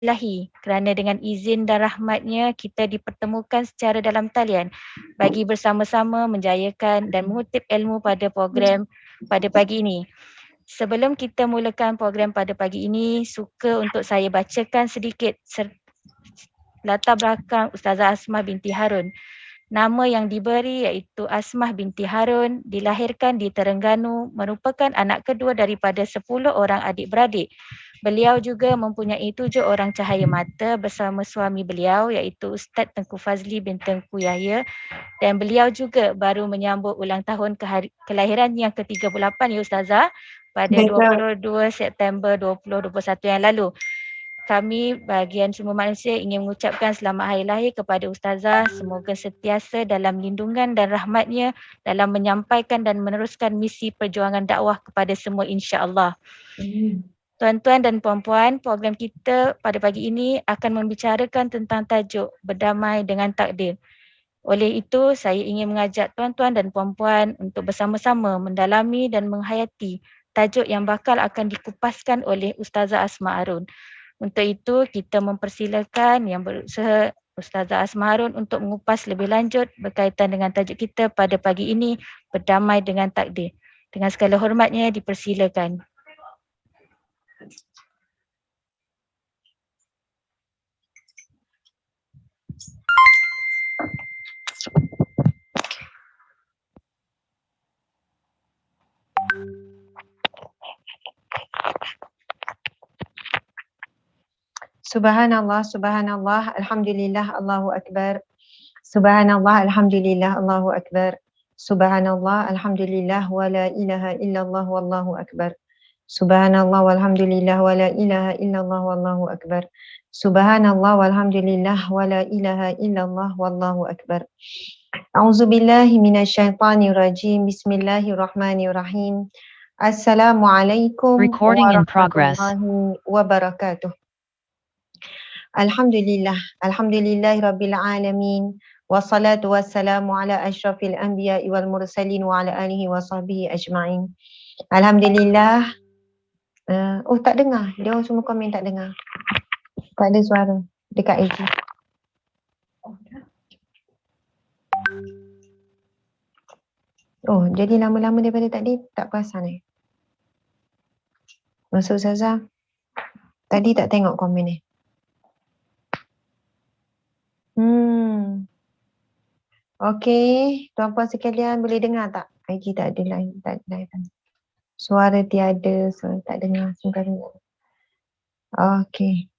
ilahi kerana dengan izin dan rahmatnya kita dipertemukan secara dalam talian bagi bersama-sama menjayakan dan mengutip ilmu pada program pada pagi ini. Sebelum kita mulakan program pada pagi ini, suka untuk saya bacakan sedikit latar belakang Ustazah Asmah binti Harun. Nama yang diberi iaitu Asmah binti Harun, dilahirkan di Terengganu, merupakan anak kedua daripada 10 orang adik-beradik. Beliau juga mempunyai 7 orang cahaya mata bersama suami beliau iaitu Ustaz Tengku Fazli bin Tengku Yahya, dan beliau juga baru menyambut ulang tahun kelahiran yang ke-38 ya Ustazah pada 22 September 2021 yang lalu. Kami bahagian semua manusia ingin mengucapkan selamat hari lahir kepada Ustazah. Semoga sentiasa dalam lindungan dan rahmatnya dalam menyampaikan dan meneruskan misi perjuangan dakwah kepada semua insya-Allah. Tuan-tuan dan puan-puan, program kita pada pagi ini akan membicarakan tentang tajuk berdamai dengan takdir. Oleh itu, saya ingin mengajak tuan-tuan dan puan-puan untuk bersama-sama mendalami dan menghayati tajuk yang bakal akan dikupaskan oleh Ustazah Asmah Harun. Untuk itu, kita mempersilakan yang berusaha Ustazah Asmah Harun untuk mengupas lebih lanjut berkaitan dengan tajuk kita pada pagi ini, berdamai dengan takdir. Dengan segala hormatnya, dipersilakan. Subhanallah, subhanallah, alhamdulillah, Allahu Akbar. Subhanallah, alhamdulillah, Allahu Akbar. Subhanallah, alhamdulillah, wa la ilaha illallah, wallahu akbar. Subhanallah, walhamdulillah, wa la ilaha illallah, wallahu akbar. Subhanallah, walhamdulillah, wa la ilaha illallah, wallahu akbar. A'udzubillahi minasyaitonir rajim. Bismillahirrahmanirrahim. Assalamualaikum warahmatullahi wabarakatuh. Alhamdulillah, alhamdulillahirabbil alamin. Wassalatu wassalamu ala asyrafil anbiya'i wal mursalin wa ala alihi wa sahbihi ajma'in. Alhamdulillah. Tak dengar. Dia orang semua komen tak dengar. Tak ada suara dekat AG. Jadi lama-lama daripada tadi tak perasan Masuk Ustazah. Tadi tak tengok komen ni. Okey, tuan-puan sekalian boleh dengar tak? IG tak ada lain, tak ada lain. Suara tiada, suara tak dengar, semoga dengar. Okey.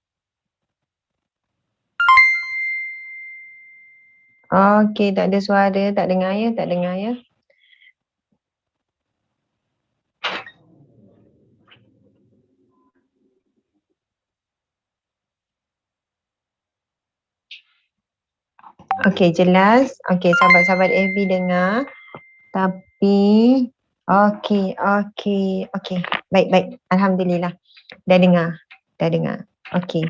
Okey, tak ada suara, tak dengar ya, tak dengar ya. Okey, jelas. Okey, sahabat-sahabat FB dengar. Tapi, okey. Baik. Alhamdulillah. Dah dengar. Okey.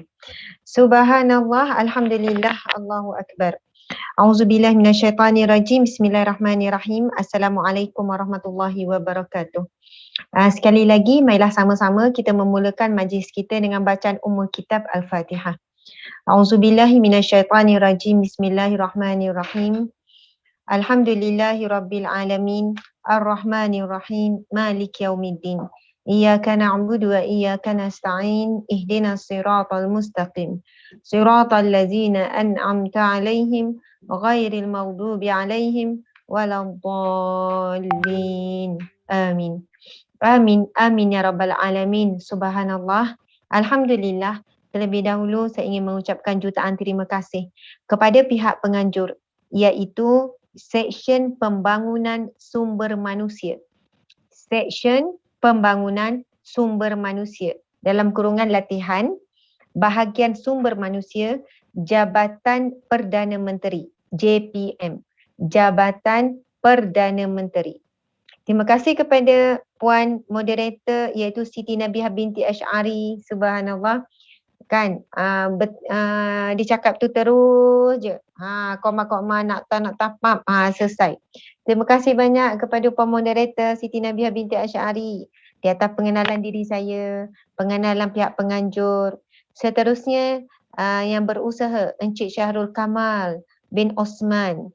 Subhanallah, alhamdulillah, Allahu Akbar. A'udzubillahi minasyaitonirrajim. Bismillahirrahmanirrahim. Assalamualaikum warahmatullahi wabarakatuh. Sekali lagi, marilah sama-sama kita memulakan majlis kita dengan bacaan Ummul Kitab Al-Fatihah. A'udzubillahi minasyaitonirrajim. Bismillahirrahmanirrahim. Alhamdulillahi rabbil alamin. Ar-Rahmanirrahim. Malik yaumiddin. Iyyaka na'budu wa iyyaka nasta'in. Ihdinas siratal mustaqim. Siratal ladzina an'amta 'alaihim ghairil maghdubi 'alaihim waladdallin. Amin. Amin ya rabbal alamin. Subhanallah. Alhamdulillah. Terlebih dahulu saya ingin mengucapkan jutaan terima kasih kepada pihak penganjur, iaitu Seksyen Pembangunan Sumber Manusia. Seksyen Pembangunan Sumber Manusia. Dalam kurungan latihan, Bahagian Sumber Manusia, Jabatan Perdana Menteri, JPM. Jabatan Perdana Menteri. Terima kasih kepada Puan Moderator iaitu Siti Nabihah binti Asy'ari. Subhanallah. Kan dia cakap tu terus je, koma nak tapap, selesai. Terima kasih banyak kepada Puan Moderator Siti Nabihah binti Asy'ari di atas pengenalan diri saya, pengenalan pihak penganjur Seterusnya yang berusaha Encik Syahrul Kamal bin Osman.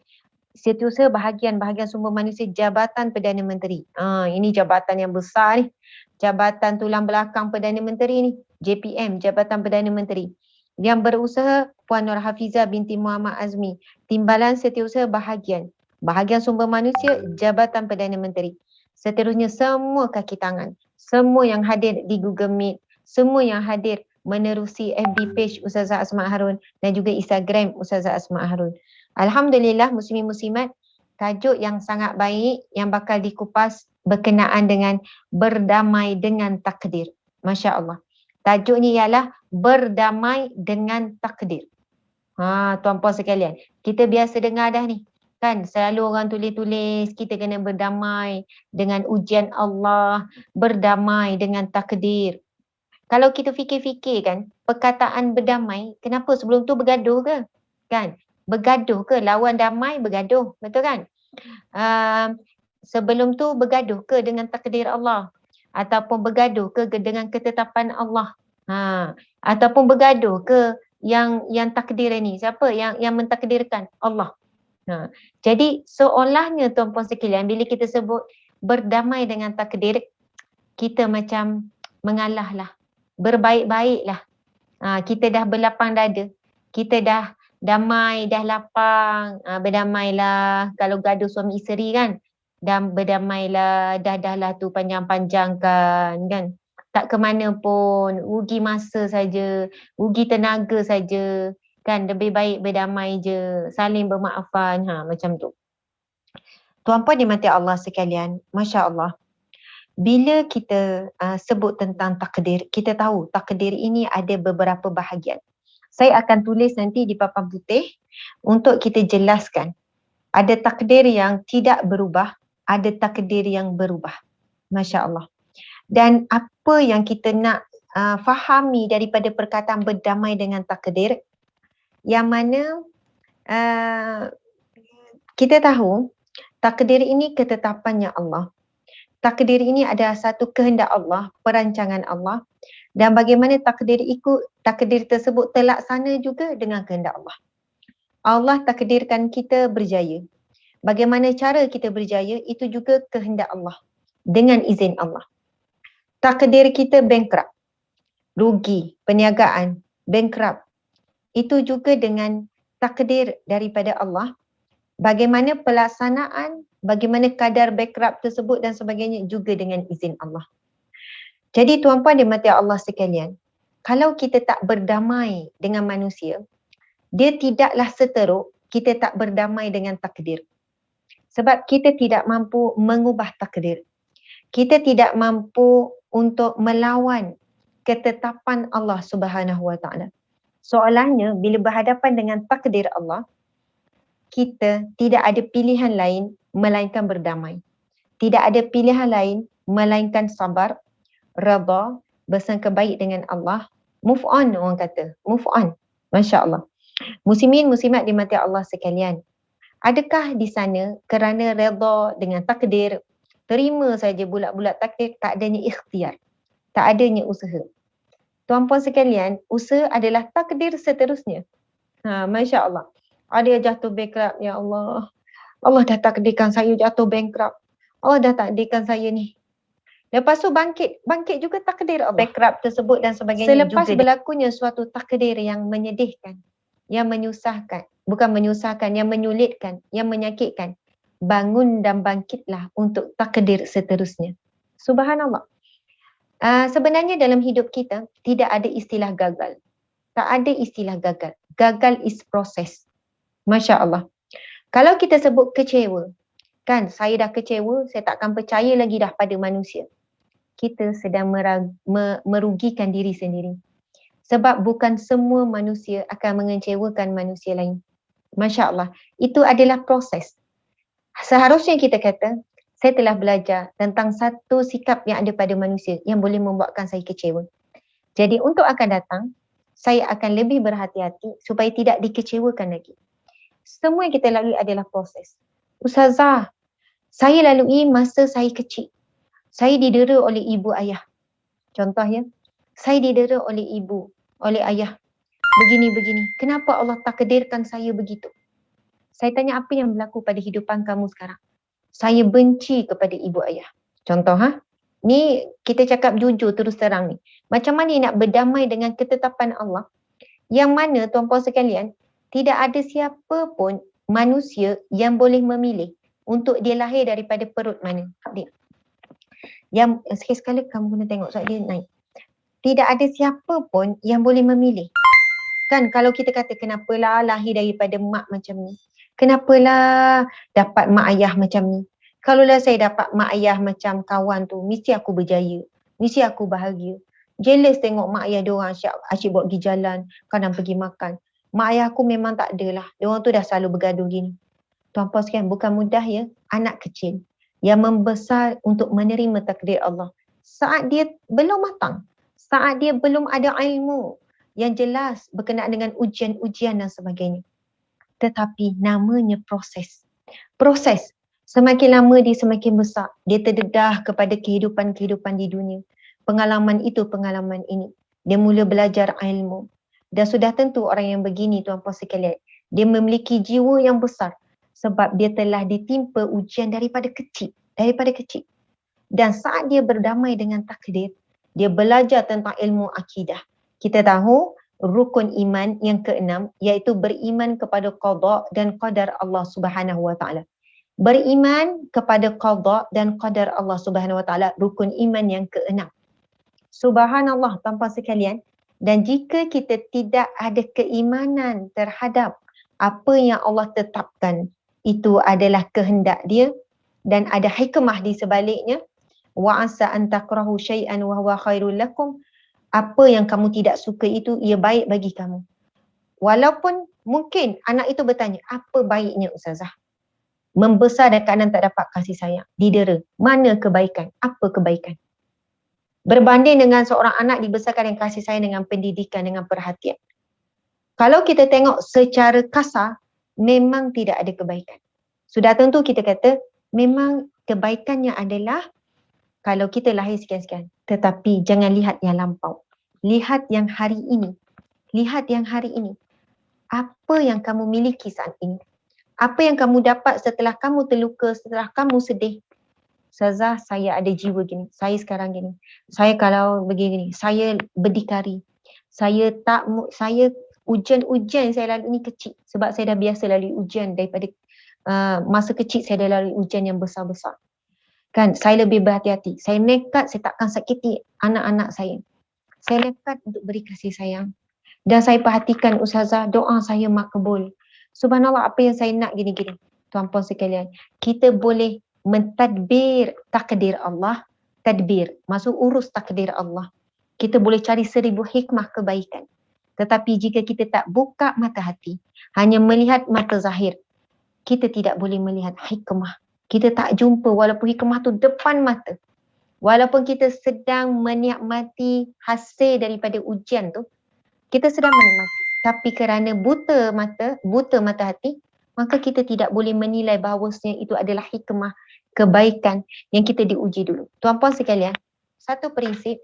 Setiausaha bahagian sumber manusia Jabatan Perdana Menteri. Ini jabatan yang besar ni. Jabatan tulang belakang Perdana Menteri ni. JPM, Jabatan Perdana Menteri. Yang berusaha Puan Nur Hafizah binti Muhammad Azmi. Timbalan Setiausaha Bahagian sumber manusia Jabatan Perdana Menteri. Seterusnya semua kaki tangan. Semua yang hadir di Google Meet. Semua yang hadir menerusi FB page Ustazah Asma Harun dan juga Instagram Ustazah Asma Harun. Alhamdulillah muslimin muslimat, tajuk yang sangat baik yang bakal dikupas berkenaan dengan berdamai dengan takdir. Masya Allah. Tajuknya ialah berdamai dengan takdir. Tuan-puan sekalian, kita biasa dengar dah ni. Kan selalu orang tulis-tulis kita kena berdamai dengan ujian Allah, berdamai dengan takdir. Kalau kita fikir-fikir kan, perkataan berdamai, kenapa sebelum tu bergaduh ke? Kan? Bergaduh ke? Lawan damai bergaduh. Betul kan? Sebelum tu bergaduh ke dengan takdir Allah? Ataupun bergaduh ke dengan ketetapan Allah? Ataupun bergaduh ke yang takdir ni? Siapa yang mentakdirkan? Allah. Jadi seolahnya tuan-puan sekalian, bila kita sebut berdamai dengan takdir, kita macam mengalah lah. Berbaik-baiklah. Kita dah berlapang dada. Kita dah damai, dah lapang. Berdamailah. Kalau gaduh suami isteri kan. Dan berdamailah. Dah-dahlah tu panjang-panjangkan kan. Tak ke mana pun. Rugi masa saja. Rugi tenaga saja. Kan lebih baik berdamai je. Saling bermaafan. Macam tu. Tuan-puan dimati Allah sekalian. Masya Allah. Bila kita sebut tentang takdir, kita tahu takdir ini ada beberapa bahagian. Saya akan tulis nanti di papan putih untuk kita jelaskan. Ada takdir yang tidak berubah, ada takdir yang berubah. Masya Allah. Dan apa yang kita nak fahami daripada perkataan berdamai dengan takdir, yang mana kita tahu takdir ini ketetapannya Allah. Takdir ini adalah satu kehendak Allah, perancangan Allah, dan bagaimana takdir tersebut terlaksana juga dengan kehendak Allah. Allah takdirkan kita berjaya. Bagaimana cara kita berjaya, itu juga kehendak Allah, dengan izin Allah. Takdir kita bankrupt, rugi, perniagaan, bankrupt, itu juga dengan takdir daripada Allah. Bagaimana pelaksanaan, bagaimana kadar bankrupt tersebut dan sebagainya juga dengan izin Allah. Jadi tuan-puan dimati Allah sekalian, kalau kita tak berdamai dengan manusia, dia tidaklah seteruk kita tak berdamai dengan takdir. Sebab kita tidak mampu mengubah takdir. Kita tidak mampu untuk melawan ketetapan Allah Subhanahu Wa Taala. Soalannya, bila berhadapan dengan takdir Allah, kita tidak ada pilihan lain melainkan berdamai. Tidak ada pilihan lain melainkan sabar, redha, bersangka baik dengan Allah. Move on, orang kata. Move on. Masya Allah. Muslimin, muslimat dimati Allah sekalian. Adakah di sana kerana redha dengan takdir, terima saja bulat-bulat takdir, tak adanya ikhtiar, tak adanya usaha? Tuan-puan sekalian, usaha adalah takdir seterusnya. Masya Allah. Ada yang jatuh bankrupt, ya Allah. Allah dah takdirkan saya jatuh bankrupt. Allah dah takdirkan saya ni. Lepas tu bangkit juga takdir Allah. Bankrupt tersebut dan sebagainya. Selepas juga berlakunya suatu takdir yang menyedihkan, yang menyusahkan, bukan menyusahkan, yang menyulitkan, yang menyakitkan, bangun dan bangkitlah untuk takdir seterusnya. Subhanallah. Sebenarnya dalam hidup kita tidak ada istilah gagal. Tak ada istilah gagal. Gagal is proses. Masya Allah. Kalau kita sebut kecewa, kan saya dah kecewa, saya takkan percaya lagi dah pada manusia. Kita sedang merugikan diri sendiri. Sebab bukan semua manusia akan mengecewakan manusia lain. Masya Allah. Itu adalah proses. Seharusnya kita kata, saya telah belajar tentang satu sikap yang ada pada manusia yang boleh membuatkan saya kecewa. Jadi untuk akan datang, saya akan lebih berhati-hati supaya tidak dikecewakan lagi. Semua yang kita lalui adalah proses. Ustazah, saya lalui masa saya kecil. Saya didera oleh ibu ayah. Contohnya, saya didera oleh ibu. oleh ayah. Begini-begini. Kenapa Allah takdirkan saya begitu? Saya tanya, apa yang berlaku pada hidupan kamu sekarang? Saya benci kepada ibu ayah. Contoh, ni kita cakap jujur terus terang ni. Macam mana nak berdamai dengan ketetapan Allah? Yang mana tuan-puan sekalian, tidak ada siapa pun manusia yang boleh memilih untuk dia lahir daripada perut mana. Dia. Yang sekali-sekala kamu kena tengok sebab dia naik. Tidak ada siapa pun yang boleh memilih. Kan kalau kita kata kenapalah lahir daripada mak macam ni? Kenapalah dapat mak ayah macam ni? Kalaulah saya dapat mak ayah macam kawan tu, mesti aku berjaya. Mesti aku bahagia. Jealous tengok mak ayah diorang asyik bawa pergi jalan, kadang pergi makan. Mak ayah aku memang tak adalah. Diorang tu dah selalu bergaduh gini. Tuan-puan sekalian, bukan mudah ya anak kecil yang membesar untuk menerima takdir Allah. Saat dia belum matang, saat dia belum ada ilmu yang jelas berkenaan dengan ujian-ujian dan sebagainya. Tetapi namanya proses. Proses. Semakin lama dia semakin besar. Dia terdedah kepada kehidupan-kehidupan di dunia. Pengalaman itu, pengalaman ini. Dia mula belajar ilmu. Dan sudah tentu orang yang begini tuan-puan sekalian, dia memiliki jiwa yang besar sebab dia telah ditimpa ujian daripada kecil. Daripada kecil. Dan saat dia berdamai dengan takdir, dia belajar tentang ilmu akidah. Kita tahu rukun iman yang keenam iaitu beriman kepada qada dan qadar Allah Subhanahu wa taala. Beriman kepada qada dan qadar Allah Subhanahu wa taala, rukun iman yang keenam. Subhanallah tuan-puan sekalian, dan jika kita tidak ada keimanan terhadap apa yang Allah tetapkan, itu adalah kehendak dia dan ada hikmah di sebaliknya. Wa asa an takrahu syai'an wa huwa khairul lakum. Apa yang kamu tidak suka itu ia baik bagi kamu. Walaupun mungkin anak itu bertanya, apa baiknya Ustazah? Membesar dan keadaan tak dapat kasih sayang, didera. Mana kebaikan? Apa kebaikan? Berbanding dengan seorang anak dibesarkan dengan kasih sayang, dengan pendidikan, dengan perhatian. Kalau kita tengok secara kasar, memang tidak ada kebaikan. Sudah tentu kita kata, memang kebaikannya adalah kalau kita lahir sekian-sekian. Tetapi jangan lihat yang lampau. Lihat yang hari ini. Lihat yang hari ini. Apa yang kamu miliki saat ini? Apa yang kamu dapat setelah kamu terluka, setelah kamu sedih? Ustazah, saya ada jiwa gini. Saya sekarang gini. Saya kalau begini, saya berdikari. Saya ujian-ujian saya lalui ni kecil. Sebab saya dah biasa lalui ujian daripada masa kecil saya dah lalui ujian yang besar-besar. Kan, saya lebih berhati-hati. Saya nekat, saya takkan sakiti anak-anak saya. Saya nekat untuk beri kasih sayang. Dan saya perhatikan Ustazah, doa saya makbul. Subhanallah, apa yang saya nak gini-gini. Tuan-puan sekalian, kita boleh mentadbir takdir Allah. Tadbir, maksud urus takdir Allah. Kita boleh cari 1000 hikmah kebaikan. Tetapi jika kita tak buka mata hati, hanya melihat mata zahir, kita tidak boleh melihat hikmah. Kita tak jumpa walaupun hikmah tu depan mata. Walaupun kita sedang menikmati hasil daripada ujian tu, kita sedang menikmati. Tapi kerana buta mata hati, maka kita tidak boleh menilai bahawasanya itu adalah hikmah, kebaikan yang kita diuji dulu. Tuan-puan sekalian, satu prinsip,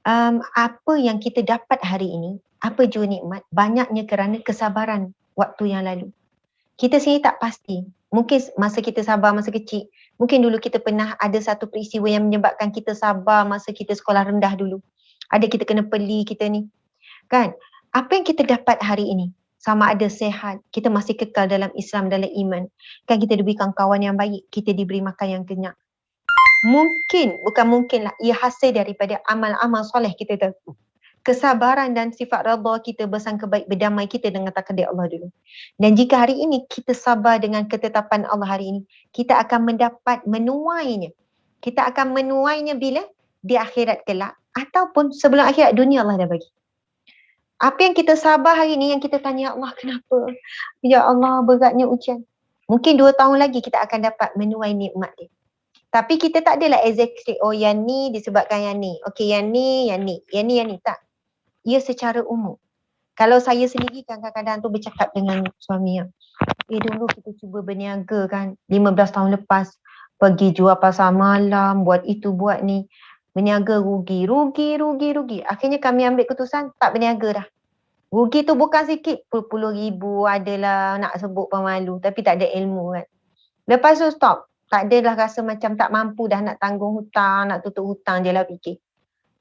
apa yang kita dapat hari ini, apa jua nikmat, banyaknya kerana kesabaran waktu yang lalu. Kita sendiri tak pasti. Mungkin masa kita sabar masa kecil, mungkin dulu kita pernah ada satu peristiwa yang menyebabkan kita sabar masa kita sekolah rendah dulu. Ada kita kena peli kita ni. Kan? Apa yang kita dapat hari ini? Sama ada sehat, kita masih kekal dalam Islam, dalam iman. Kan kita diberikan kawan yang baik, kita diberi makan yang kenyang. Mungkin, bukan mungkin lah, ia hasil daripada amal-amal soleh kita tu. Kesabaran dan sifat redha kita bersangka baik, berdamai kita dengan takdir Allah dulu. Dan jika hari ini kita sabar dengan ketetapan Allah hari ini, kita akan mendapat menuainya. Kita akan menuainya bila? Di akhirat kelak. Ataupun sebelum akhirat dunia Allah dah bagi. Apa yang kita sabar hari ini, yang kita tanya Allah kenapa? Ya Allah beratnya ujian. Mungkin 2 tahun lagi kita akan dapat menuai nikmat dia. Tapi kita tak adalah exactly, oh yang ni disebabkan yang ni. Okay yang ni. Tak. Ia secara umum. Kalau saya sendiri kadang-kadang tu bercakap dengan suami, dulu kita cuba berniaga kan, 15 tahun lepas, pergi jual pasar malam, buat itu buat ni. Berniaga rugi. Akhirnya kami ambil keputusan tak berniaga dah. Rugi tu bukan sikit, puluh ribu adalah, nak sebut pemalu, tapi tak ada ilmu kan. Lepas tu stop. Tak ada dah rasa macam tak mampu dah nak tanggung hutang, nak tutup hutang je lah fikir.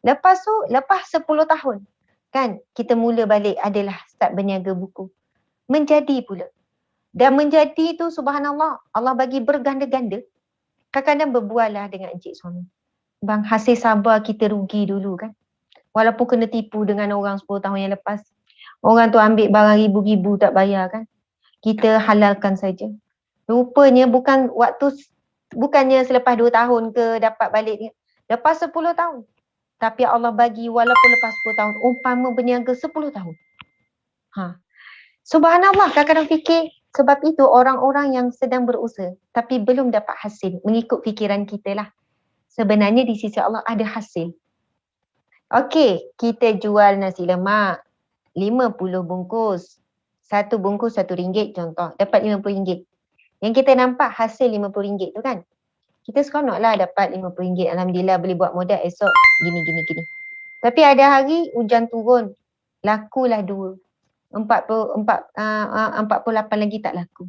Lepas tu, lepas 10 tahun kan, kita mula balik adalah start berniaga buku. Menjadi pula. Dan menjadi tu subhanallah, Allah bagi berganda-ganda. Kadang-kadang berbual lah dengan encik suami. Bang, hasil sabar kita rugi dulu kan. Walaupun kena tipu dengan orang 10 tahun yang lepas. Orang tu ambil barang ribu-ribu tak bayar kan. Kita halalkan saja. Rupanya bukannya selepas 2 tahun ke dapat balik ni. Lepas 10 tahun. Tapi Allah bagi walaupun lepas 10 tahun. Umpama berniaga 10 tahun. Subhanallah, kadang-kadang fikir. Sebab itu orang-orang yang sedang berusaha. Tapi belum dapat hasil. Mengikut fikiran kita lah. Sebenarnya di sisi Allah ada hasil. Okey, kita jual nasi lemak. 50 bungkus. 1 bungkus RM1 contoh. Dapat RM50. Yang kita nampak hasil RM50 tu kan. Kita seronok lah dapat RM50. Alhamdulillah boleh buat modal esok. Gini. Tapi ada hari hujan turun. Lakulah 2. 48 lagi tak laku.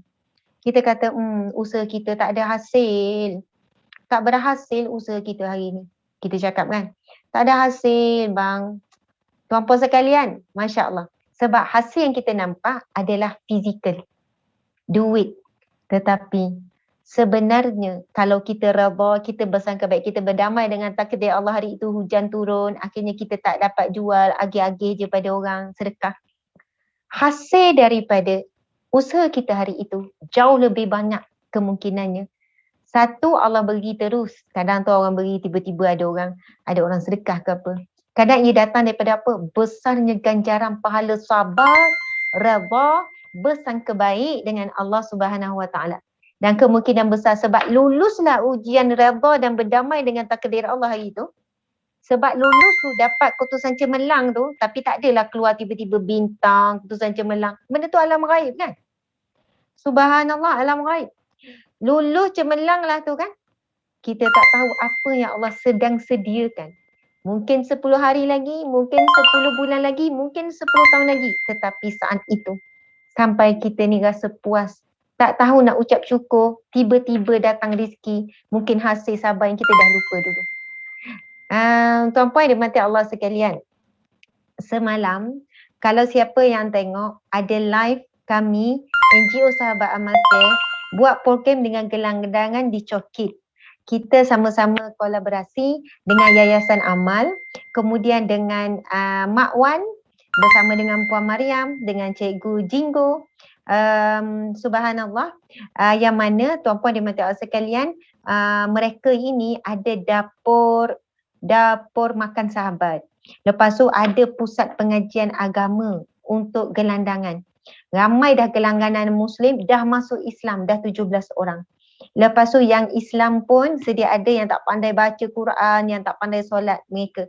Kita kata usaha kita tak ada hasil. Tak berhasil usaha kita hari ni. Kita cakap kan. Tak ada hasil bang. Tuan-puan sekalian, Masya Allah. Sebab hasil yang kita nampak adalah fizikal. Duit. Tetapi sebenarnya kalau kita redha, kita bersangka baik, kita berdamai dengan takdir Allah hari itu hujan turun, akhirnya kita tak dapat jual, agih-agih je pada orang sedekah. Hasil daripada usaha kita hari itu jauh lebih banyak kemungkinannya. Satu, Allah beri terus. Kadang tu orang beri, tiba-tiba ada orang sedekah ke apa. Kadang ia datang daripada apa? Besarnya ganjaran pahala sabar, redha, bersangka baik dengan Allah Subhanahu Wa Taala. Dan kemungkinan besar sebab luluslah ujian redha dan berdamai dengan takdir Allah hari itu. Sebab lulus tu dapat keputusan cemerlang tu, tapi tak adalah keluar tiba-tiba bintang, keputusan cemerlang. Benda tu alam ghaib kan? Subhanallah, alam ghaib. Lulus cemerlang lah tu kan? Kita tak tahu apa yang Allah sedang sediakan. Mungkin 10 hari lagi, mungkin 10 bulan lagi, mungkin 10 tahun lagi. Tetapi saat itu, sampai kita ni rasa puas, tak tahu nak ucap syukur, tiba-tiba datang rezeki, mungkin hasil sabar yang kita dah lupa dulu. Tuan-puan dimati Allah sekalian, semalam, kalau siapa yang tengok, ada live kami, NGO Sahabat Amal Care, buat program dengan gelandangan di Chokit. Kita sama-sama kolaborasi dengan Yayasan Amal, kemudian dengan Mak Wan bersama dengan Puan Mariam, dengan Cikgu Jinggo, subhanallah, yang mana tuan-puan dimati Allah sekalian, mereka ini ada dapur makan sahabat. Lepas tu ada pusat pengajian agama untuk gelandangan. Ramai dah gelandangan Muslim, dah masuk Islam, dah 17 orang. Lepas tu yang Islam pun sedia ada yang tak pandai baca Quran, yang tak pandai solat mereka.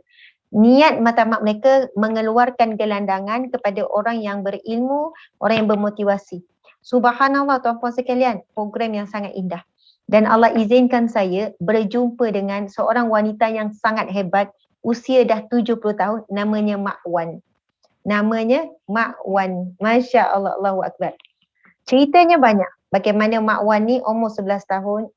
Niat matamak mereka mengeluarkan gelandangan kepada orang yang berilmu, orang yang bermotivasi. Subhanallah tuan-puan sekalian, program yang sangat indah. Dan Allah izinkan saya berjumpa dengan seorang wanita yang sangat hebat, usia dah 70 tahun, namanya Mak Wan. Masya Allah, Allahu Akbar. Ceritanya banyak. Bagaimana Mak Wan ni umur 11 tahun,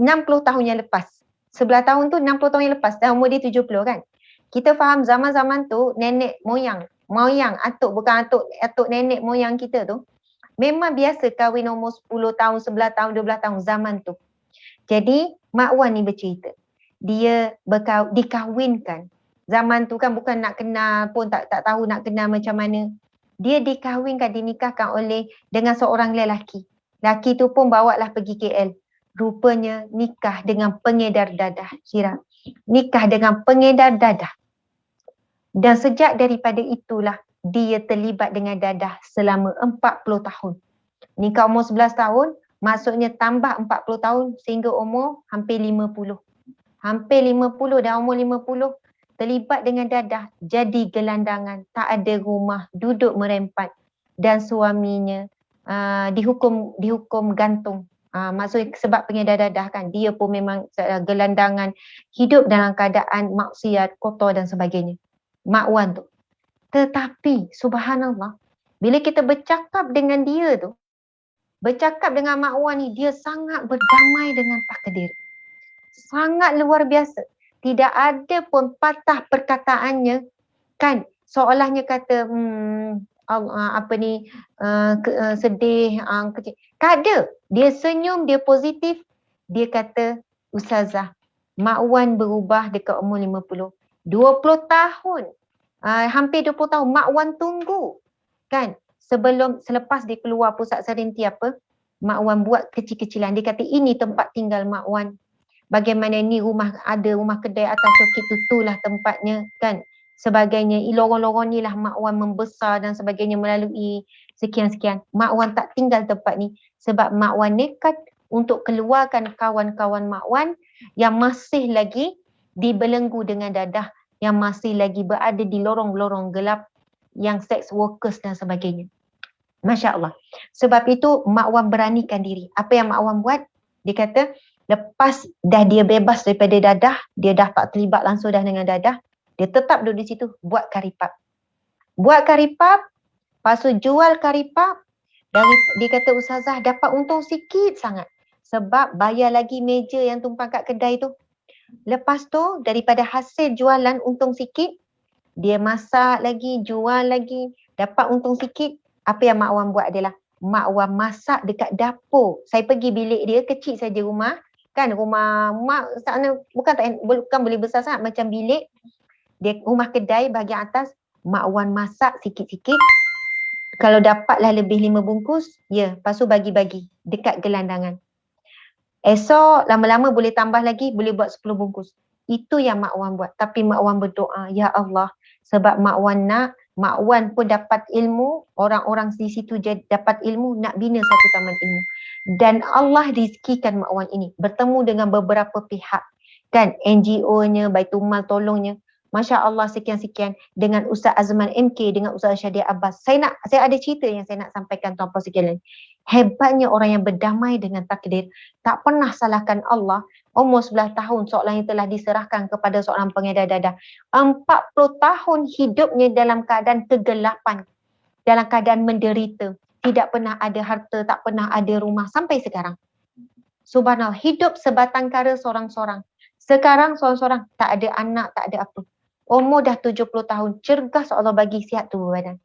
60 tahun yang lepas. 11 tahun tu 60 tahun yang lepas, dah umur dia 70 kan. Kita faham zaman-zaman tu nenek moyang, atuk nenek moyang kita tu memang biasa kahwin umur 10 tahun, 11 tahun, 12 tahun zaman tu. Jadi Mak Wan ni bercerita, dia dikahwinkan. Zaman tu kan bukan nak kenal pun, tak tahu nak kenal macam mana. Dia dikahwinkan, dinikahkan dengan seorang lelaki. Laki tu pun bawalah pergi KL. Rupanya nikah dengan pengedar dadah. Syirah. Nikah dengan pengedar dadah. Dan sejak daripada itulah dia terlibat dengan dadah selama 40 tahun. Nikah umur 11 tahun, maksudnya tambah 40 tahun sehingga umur hampir 50. Hampir 50, dah umur 50. Terlibat dengan dadah, jadi gelandangan. Tak ada rumah, duduk merempat. Dan suaminya dihukum gantung. Maksudnya sebab pengedar dadah kan, dia pun memang gelandangan, hidup dalam keadaan maksiat, kotor dan sebagainya. Mak Wan tu. Tetapi subhanallah, bila kita bercakap dengan dia tu, bercakap dengan Mak Wan ni, dia sangat berdamai dengan takdir. Sangat luar biasa. Tidak ada pun patah perkataannya kan, seolahnya kata sedih, kecil. Tak ada. Dia senyum, dia positif. Dia kata, Ustazah, Mak Wan berubah dekat umur 50. 20 tahun. Hampir 20 tahun Mak Wan tunggu. Kan? Selepas dia keluar pusat serinti apa, Mak Wan buat kecil-kecilan. Dia kata, ini tempat tinggal Mak Wan. Bagaimana ni rumah kedai atas cokit tu, itulah tempatnya kan. Sebagainya, lorong-lorong ni lah Mak Wan membesar dan sebagainya melalui sekian-sekian. Mak Wan tak tinggal tempat ni sebab Mak Wan nekat untuk keluarkan kawan-kawan Mak Wan yang masih lagi dibelenggu dengan dadah, yang masih lagi berada di lorong-lorong gelap, yang sex workers dan sebagainya. Masya Allah. Sebab itu Mak Wan beranikan diri. Apa yang Mak Wan buat? Dia kata, lepas dah dia bebas daripada dadah, dia dah tak terlibat langsung dah dengan dadah, dia tetap duduk di situ buat karipap. Buat karipap, lepas tu jual karipap, dia kata Ustazah dapat untung sikit sangat sebab bayar lagi meja yang tumpang kat kedai tu. Lepas tu daripada hasil jualan untung sikit, dia masak lagi, jual lagi, dapat untung sikit. Apa yang Mak Wan buat adalah Mak Wan masak dekat dapur. Saya pergi bilik dia, kecil saja rumah. Kan rumah mak sana bukan boleh besar sangat macam bilik. Dia rumah kedai bahagian atas, Mak Wan masak sikit-sikit. Kalau dapatlah lebih 5 bungkus, ya, lepas tu bagi-bagi dekat gelandangan. Esok lama-lama boleh tambah lagi, boleh buat 10 bungkus. Itu yang Mak Wan buat. Tapi Mak Wan berdoa, ya Allah, sebab Mak Wan nak Mak Wan pun dapat ilmu, orang-orang di situ dapat ilmu, nak bina satu taman ilmu. Dan Allah rizkikan Mak Wan ini bertemu dengan beberapa pihak, kan, NGO-nya, Baitul Mal tolongnya. Masya Allah, sekian-sekian dengan Ustaz Azman MK, dengan Ustaz Syadia Abbas. Saya ada cerita yang saya nak sampaikan tuan-tuan sekalian. Hebatnya orang yang berdamai dengan takdir, tak pernah salahkan Allah. Umur 11 tahun seorang yang telah diserahkan kepada seorang pengedar dadah. 40 tahun hidupnya dalam keadaan kegelapan, dalam keadaan menderita. Tidak pernah ada harta, tak pernah ada rumah sampai sekarang. Subhanallah, hidup sebatang kara seorang-seorang. Sekarang seorang-seorang, tak ada anak, tak ada apa. Umur dah 70 tahun, cergas Allah bagi sihat tubuh badan.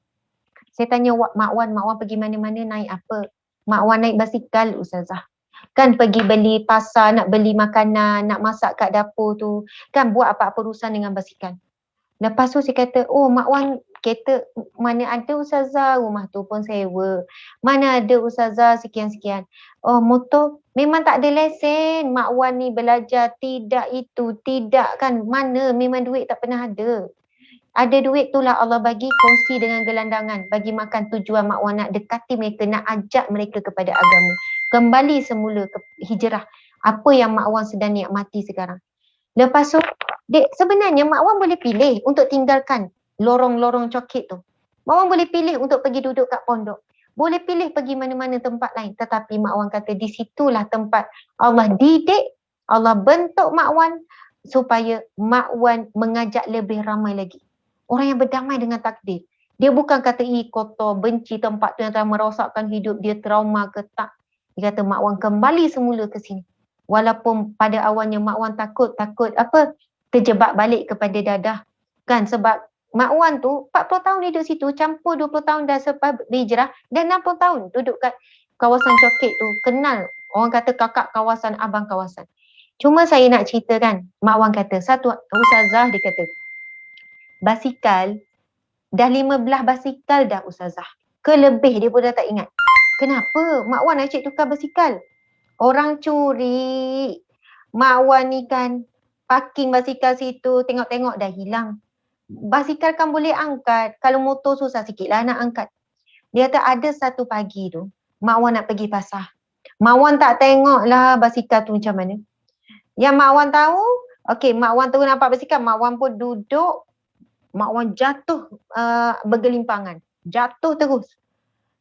Saya tanya Mak Wan pergi mana-mana naik apa? Mak Wan naik basikal Ustazah. Kan pergi beli pasar, nak beli makanan, nak masak kat dapur tu. Kan buat apa-apa urusan dengan basikal. Lepas tu saya kata, oh Mak Wan kereta, mana ada Ustazah, rumah tu pun sewa. Mana ada Ustazah sekian-sekian. Oh motor, memang tak ada lesen. Mak Wan ni belajar, tidak itu, tidak kan. Mana, memang duit tak pernah ada. Ada duit tu lah Allah bagi, kongsi dengan gelandangan. Bagi makan tujuan Mak Wan nak dekati mereka, nak ajak mereka kepada agama. Kembali semula ke hijrah. Apa yang Mak Wan sedang nikmati sekarang. Lepas tu, sebenarnya Mak Wan boleh pilih untuk tinggalkan lorong-lorong cokit tu. Mak Wan boleh pilih untuk pergi duduk kat pondok. Boleh pilih pergi mana-mana tempat lain. Tetapi Mak Wan kata di situlah tempat Allah didik, Allah bentuk Mak Wan supaya Mak Wan mengajak lebih ramai lagi. Orang yang berdamai dengan takdir. Dia bukan kata, kotor, benci tempat tu yang telah merosakkan hidup dia, trauma ke tak. Dia kata, Mak Wan kembali semula ke sini. Walaupun pada awalnya Mak Wan takut terjebak balik kepada dadah. Kan sebab Mak Wan tu 40 tahun hidup situ, campur 20 tahun dah selepas berhijrah, dan 60 tahun duduk kat kawasan cokit tu. Kenal, orang kata kakak kawasan, abang kawasan. Cuma saya nak ceritakan, Mak Wan kata, satu Ustazah dia kata, basikal, dah 15 basikal dah Ustazah. Kelebih dia pun dah tak ingat. Kenapa? Mak Wan nak cik tukar basikal. Orang curi. Mak Wan ni kan parking basikal situ, tengok-tengok dah hilang. Basikal kan boleh angkat. Kalau motor susah sikit lah nak angkat. Dia kata ada satu pagi tu, Mak Wan nak pergi pasar. Mak Wan tak tengok lah basikal tu macam mana. Yang Mak Wan tahu, Mak Wan tu nampak basikal, Mak Wan pun duduk, Mak Wan jatuh bergelimpangan. Jatuh terus.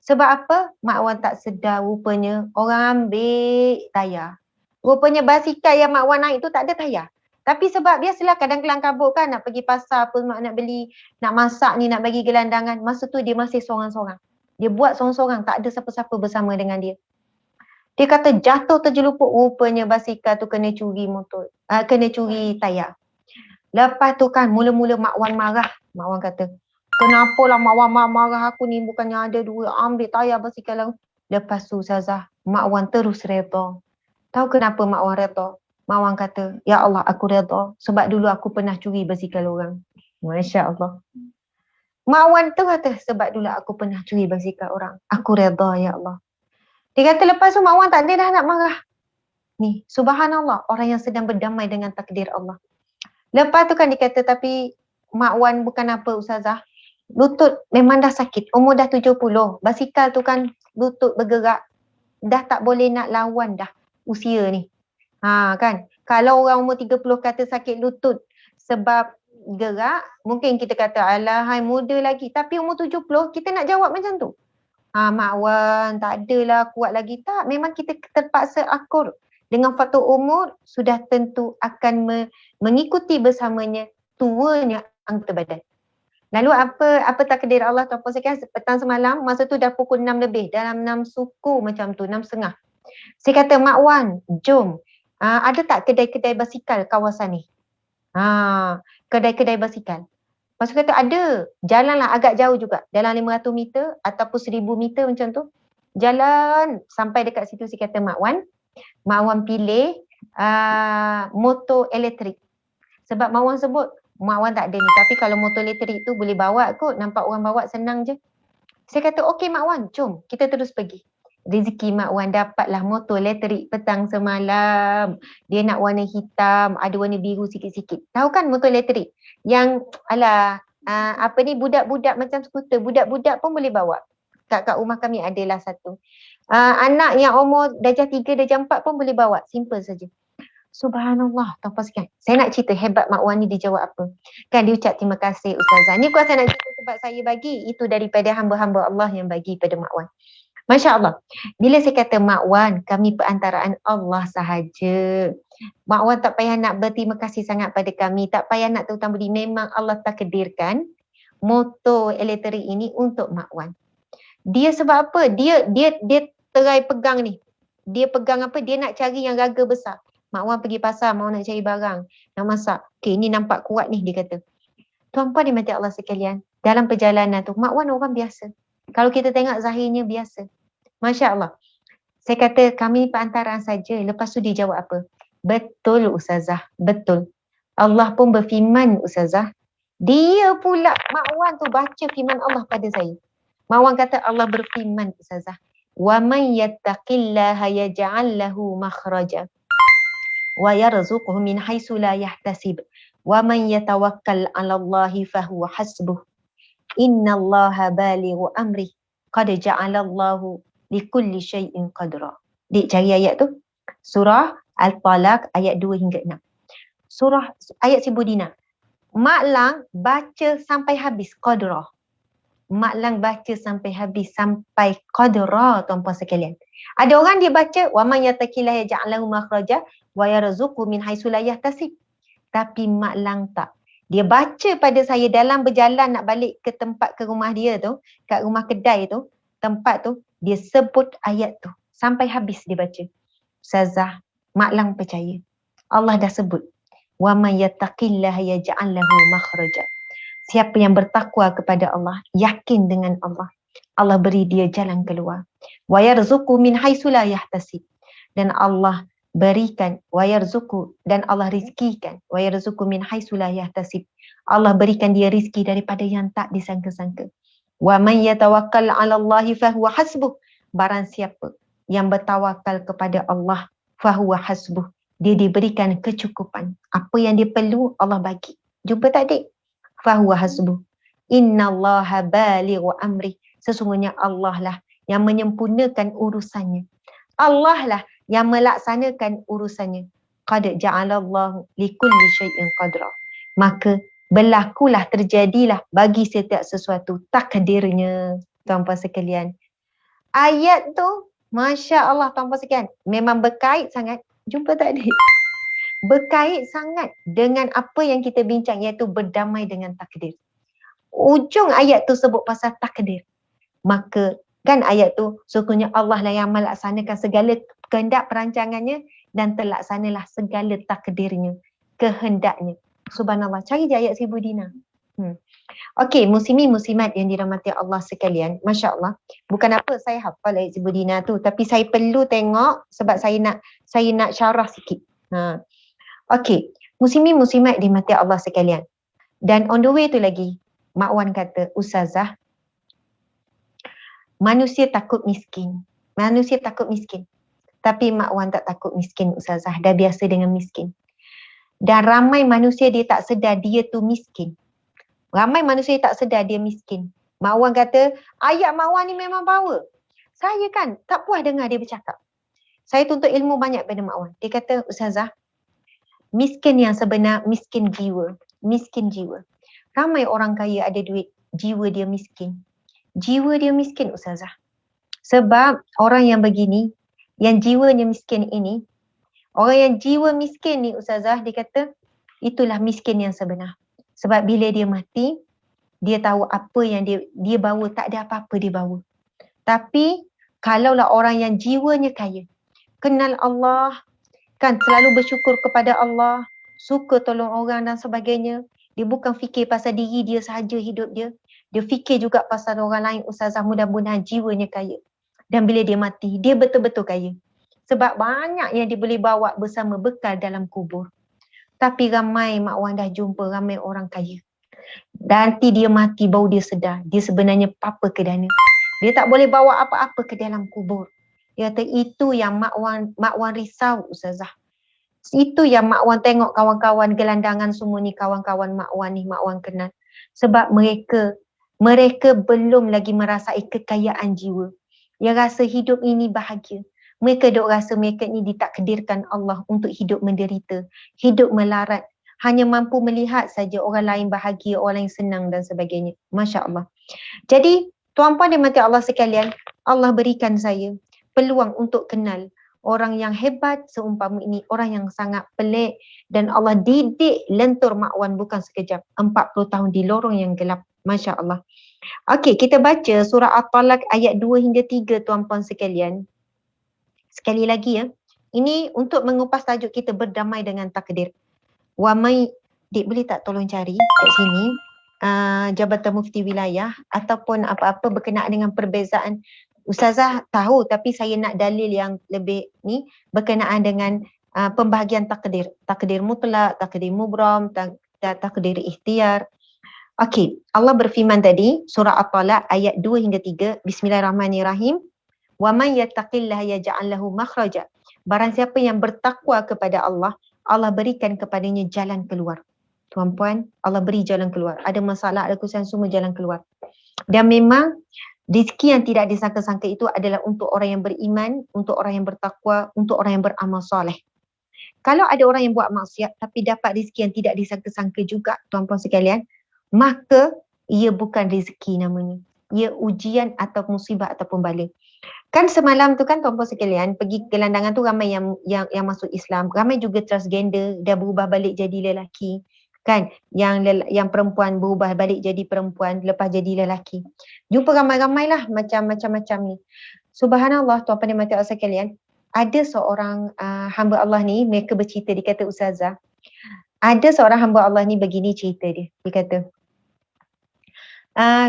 Sebab apa? Mak Wan tak sedar rupanya orang ambil tayar. Rupanya basikal yang Mak Wan naik tu tak ada tayar. Tapi sebab biasalah kadang kelang kabut kan nak pergi pasar apa mak nak beli, nak masak ni, nak bagi gelandangan. Masa tu dia masih seorang-seorang. Dia buat seorang-seorang, tak ada siapa-siapa bersama dengan dia. Dia kata jatuh terjelupuk, rupanya basikal tu kena curi motor, kena curi tayar. Lepas tu kan mula-mula Mak Wan marah. Mak Wan kata, kenapalah Mak Wan marah aku ni, bukannya ada duit, ambil tayar basikal aku. Lepas tu Ustazah, Mak Wan terus reda. Tahu kenapa Mak Wan reda? Mak Wan kata, ya Allah aku reda sebab dulu aku pernah curi basikal orang. Masya Allah. Mak Wan tu kata, sebab dulu aku pernah curi basikal orang. Aku reda ya Allah. Dia kata lepas tu Mak Wan tak ada dah nak marah. Ni, subhanallah, orang yang sedang berdamai dengan takdir Allah. Lepas tu kan dia kata, tapi Mak Wan bukan apa Ustazah. Lutut memang dah sakit, umur dah 70. Basikal tu kan lutut bergerak. Dah tak boleh nak lawan dah usia ni. Kan, kalau orang umur 30 kata sakit lutut sebab gerak, mungkin kita kata alah hai muda lagi. Tapi umur 70 kita nak jawab macam tu. Mak Wan tak adalah kuat lagi. Tak, memang kita terpaksa akur. Dengan faktor umur sudah tentu akan mengikuti bersamanya tuanya anggota badan. Lalu apa takdir Allah Tuan Puan sekalian, petang semalam masa tu dah pukul 6 lebih, dalam 6 suku macam tu, 6.30. Saya kata Mak Wan, jom. Ada tak kedai-kedai basikal kawasan ni? Kedai-kedai basikal. Lepas tu kata ada, jalanlah agak jauh juga, dalam 500 meter ataupun 1000 meter macam tu. Jalan sampai dekat situ, saya kata Mak Wan pilih motor elektrik. Sebab Mak Wan sebut, Mak Wan tak ada ni, tapi kalau motor elektrik tu boleh bawa kot, nampak orang bawa senang je. Saya kata okey Mak Wan, jom kita terus pergi. Rezeki Mak Wan dapatlah motor elektrik petang semalam. Dia nak warna hitam, ada warna biru sikit-sikit. Tahu kan motor elektrik? Yang budak-budak macam skuter, budak-budak pun boleh bawa. Kat rumah kami adalah satu. Anak yang umur darjah 3, darjah 4 pun boleh bawa. Simple saja. Subhanallah, Tuan Puan sekalian. Saya nak cerita hebat Mak Wan ni dia jawab apa. Kan dia ucap terima kasih Ustazah. Ni kuasa nak cerita sebab saya bagi. Itu daripada hamba-hamba Allah yang bagi pada Mak Wan. Masya Allah. Bila saya kata Mak Wan, kami perantaraan Allah sahaja. Mak Wan tak payah nak berterima kasih sangat pada kami. Tak payah nak terhutang budi. Memang Allah takdirkan motor elektrik ini untuk Mak Wan. Dia sebab apa? Dia terai pegang ni. Dia pegang apa? Dia nak cari yang raga besar. Mak Wan pergi pasar, mau nak cari barang, nak masak. Okay, ni nampak kuat ni, dia kata. Tuan-puan dimati Allah sekalian, dalam perjalanan tu, Mak Wan orang biasa. Kalau kita tengok zahirnya biasa. Masya Allah. Saya kata kami perantaraan saja. Lepas tu dia jawab apa? Betul Ustazah, betul. Allah pun berfirman Ustazah. Dia pula Mak Wan tu baca firman Allah pada saya. Mak Wan kata Allah berfirman Ustazah. Wa man yattaqillaha yaj'al lahu makhraja wa yarzuquhu min haitsu la yahtasib wa man yatawakkal 'ala Allahi fahuwa hasbuh. Innallaha balighu amri qad ja'ala Allahu likulli syai'in qadra. Dik cari ayat tu. Surah Al-Talaq ayat 2 hingga 6. Surah ayat si Budina. Mak Lang baca sampai habis qadra. Mak Lang baca sampai habis, sampai qadra, tuan-puan sekalian. Ada orang dia baca wa man yattaqillaha yaj'al lahu makhraja wa yarzuqhu min haitsu la yahtasib. Tapi Mak Lang tak. Dia baca pada saya dalam berjalan nak balik ke tempat, ke rumah dia tu, kat rumah kedai tu, tempat tu, dia sebut ayat tu sampai habis dia baca. Ustazah, Mak Lang percaya. Allah dah sebut. Wa man yattaqillaha yaj'al lahu makhraja. Siapa yang bertakwa kepada Allah, yakin dengan Allah, Allah beri dia jalan keluar. Wa yarzuqhu min haitsu la yahtasib. Dan Allah berikan wa yarzuqhu, dan Allah rizkikan wa yarzuqhu min haitsu la yahtasib. Allah berikan dia rizki daripada yang tak disangka-sangka. Wa man yatawakkal 'ala Allahi fahuwa hasbuh. Barang siapa yang bertawakal kepada Allah, fahuwa hasbuh, dia diberikan kecukupan. Apa yang dia perlu Allah bagi. Jumpa tak dik? Fahuwa hasbuh. Innallaha balighu amri. Sesungguhnya Allah lah yang menyempurnakan urusannya. Allah lah yang melaksanakan urusannya. Qad ja'alallahu likulli syai'in qadra. Maka berlakulah, terjadilah bagi setiap sesuatu takdirnya. Tuan-puan sekalian, Ayat tu, Masya Allah tuan-puan sekalian, memang berkait sangat. Jumpa tak ada? Berkait sangat dengan apa yang kita bincang, iaitu berdamai dengan takdir. Ujung ayat tu sebut pasal takdir. Maka kan ayat tu, sesungguhnya Allah lah yang melaksanakan segala kehendak perancangannya dan terlaksanalah segala takdirnya, kehendaknya. Subhanallah. Cari je ayat Ibu Dina. Okey, muslimin muslimat yang dirahmati Allah sekalian, Masya Allah. Bukan apa saya hafal ayat Ibu Dina tu, tapi saya perlu tengok sebab saya nak syarah sikit. Okey, muslimin muslimat dirahmati Allah sekalian. Dan on the way tu lagi, Mak Wan kata, Ustazah, manusia takut miskin. Manusia takut miskin. Tapi Mak Wan tak takut miskin, Ustazah. Dah biasa dengan miskin. Dan ramai manusia dia tak sedar dia tu miskin. Ramai manusia tak sedar dia miskin. Mak Wan kata, ayat Mak Wan ni memang power. Saya kan tak puas dengar dia bercakap. Saya tuntut ilmu banyak pada Mak Wan. Dia kata, Ustazah, miskin yang sebenar, miskin jiwa. Miskin jiwa. Ramai orang kaya ada duit, jiwa dia miskin. Jiwa dia miskin, Ustazah. Sebab orang yang begini, yang jiwanya miskin ini, orang yang jiwa miskin ni, Ustazah, dia kata, itulah miskin yang sebenar. Sebab bila dia mati, dia tahu apa yang dia bawa, tak ada apa-apa dia bawa. Tapi kalaulah orang yang jiwanya kaya, kenal Allah, kan selalu bersyukur kepada Allah, suka tolong orang dan sebagainya, dia bukan fikir pasal diri dia sahaja hidup dia, dia fikir juga pasal orang lain, Ustazah, mudah-mudahan jiwanya kaya. Dan bila dia mati, dia betul-betul kaya. Sebab banyak yang dia boleh bawa bersama bekal dalam kubur. Tapi ramai Mak Wan dah jumpa ramai orang kaya. Nanti dia mati baru dia sedar dia sebenarnya apa ke dana. Dia tak boleh bawa apa-apa ke dalam kubur. Dia kata itu yang Mak Wan risau, Ustazah. Itu yang Mak Wan tengok kawan-kawan gelandangan semua ni, kawan-kawan Mak Wan ni, Mak Wan kenal. Sebab mereka belum lagi merasai kekayaan jiwa. Dia rasa hidup ini bahagia. Mereka duk rasa mereka ni ditakdirkan Allah untuk hidup menderita, hidup melarat. Hanya mampu melihat saja orang lain bahagia, orang lain senang dan sebagainya. Masya Allah. Jadi, tuan-puan dan mati Allah sekalian, Allah berikan saya peluang untuk kenal orang yang hebat seumpama ini, orang yang sangat pelik, dan Allah didik lentur Mak Wan bukan sekejap, 40 tahun di lorong yang gelap. Masya Allah. Okey, kita baca surah At-Talaq ayat 2 hingga 3, tuan-puan sekalian. Sekali lagi ya, ini untuk mengupas tajuk kita, berdamai dengan takdir. Dik boleh tak tolong cari kat sini Jabatan Mufti Wilayah ataupun apa-apa berkenaan dengan perbezaan. Ustazah tahu tapi saya nak dalil yang lebih ni berkenaan dengan pembahagian takdir. Takdir mutlak, takdir mubram, takdir ikhtiar. Okey, Allah berfirman tadi surah At-Talaq ayat 2 hingga 3. Bismillahirrahmanirrahim. Wa man yattaqillaha yaj'al lahu makhraja. Barang siapa yang bertakwa kepada Allah, Allah berikan kepadanya jalan keluar. Tuan-puan, Allah beri jalan keluar. Ada masalah, ada kesusahan, semua jalan keluar. Dan memang rezeki yang tidak disangka-sangka itu adalah untuk orang yang beriman, untuk orang yang bertakwa, untuk orang yang beramal soleh. Kalau ada orang yang buat maksiat tapi dapat rezeki yang tidak disangka-sangka juga, tuan-puan sekalian, maka ia bukan rezeki namanya. Ia ujian atau musibah ataupun bala. Kan semalam tu kan tuan-puan sekalian, pergi gelandangan tu ramai yang masuk Islam, ramai juga transgender, dah berubah balik jadi lelaki. Kan, yang perempuan berubah balik jadi perempuan, lepas jadi lelaki. Jumpa ramai-ramai lah macam-macam ni. Subhanallah, tuan-puan dan mati Allah sekalian, ada seorang hamba Allah ni, mereka bercerita, dia kata, Ustazah, ada seorang hamba Allah ni begini cerita dia. Dia kata,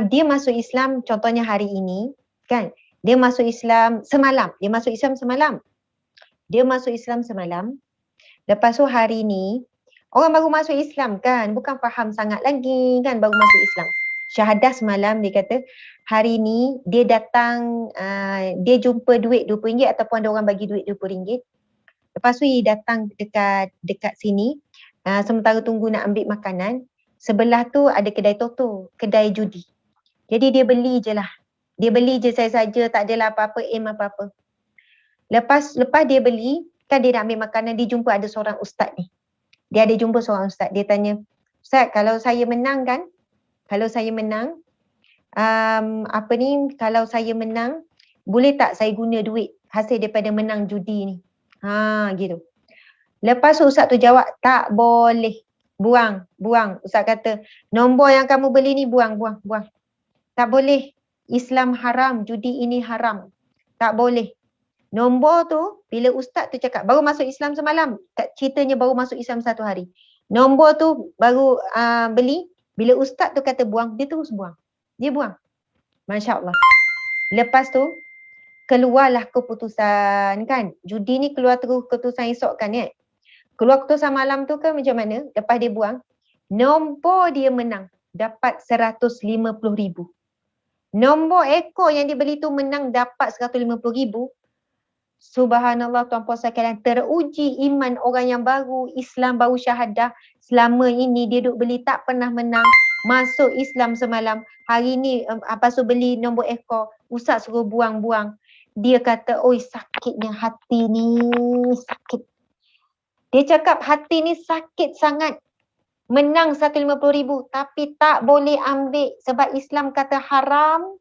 dia masuk Islam contohnya hari ini, kan? Dia masuk Islam semalam. Dia masuk Islam semalam. Lepas tu hari ni, orang baru masuk Islam kan, bukan faham sangat lagi kan, baru masuk Islam. Syahadah semalam dia kata, hari ni dia datang, dia jumpa duit RM20 ataupun ada orang bagi duit RM20. Lepas tu dia datang dekat sini, sementara tunggu nak ambil makanan, sebelah tu ada kedai toto, kedai judi. Jadi dia beli je lah. Dia beli je saja, tak adalah apa-apa, aim apa-apa. Lepas dia beli, kan dia nak ambil makanan, dia jumpa ada seorang ustaz ni. Dia ada jumpa seorang ustaz, dia tanya, Ustaz, kalau saya menang kan, kalau saya menang, boleh tak saya guna duit hasil daripada menang judi ni? Gitu. Lepas tu Ustaz tu jawab, tak boleh. Buang. Ustaz kata, nombor yang kamu beli ni buang. Tak boleh. Islam haram, judi ini haram. Tak boleh. Nombor tu, bila Ustaz tu cakap, baru masuk Islam semalam. Ceritanya baru masuk Islam 1 hari. Nombor tu baru beli, bila Ustaz tu kata buang, dia terus buang. Dia buang. Masya Allah. Lepas tu, keluarlah keputusan kan. Judi ni keluar terus keputusan esok kan ya. Keluar keputusan malam tu kan macam mana? Lepas dia buang, nombor dia menang. Dapat 150,000. Nombor ekor yang dia beli tu menang dapat 150,000. Subhanallah tuan-puan sekalian, teruji iman orang yang baru Islam, baru syahadah. Selama ini dia duk beli tak pernah menang. Masuk Islam semalam. Hari ni lepas tu beli nombor ekor. Ustaz suruh buang-buang. Dia kata, oi sakitnya hati ni, sakit. Dia cakap hati ni sakit sangat. Menang 150,000 tapi tak boleh ambil sebab Islam kata haram.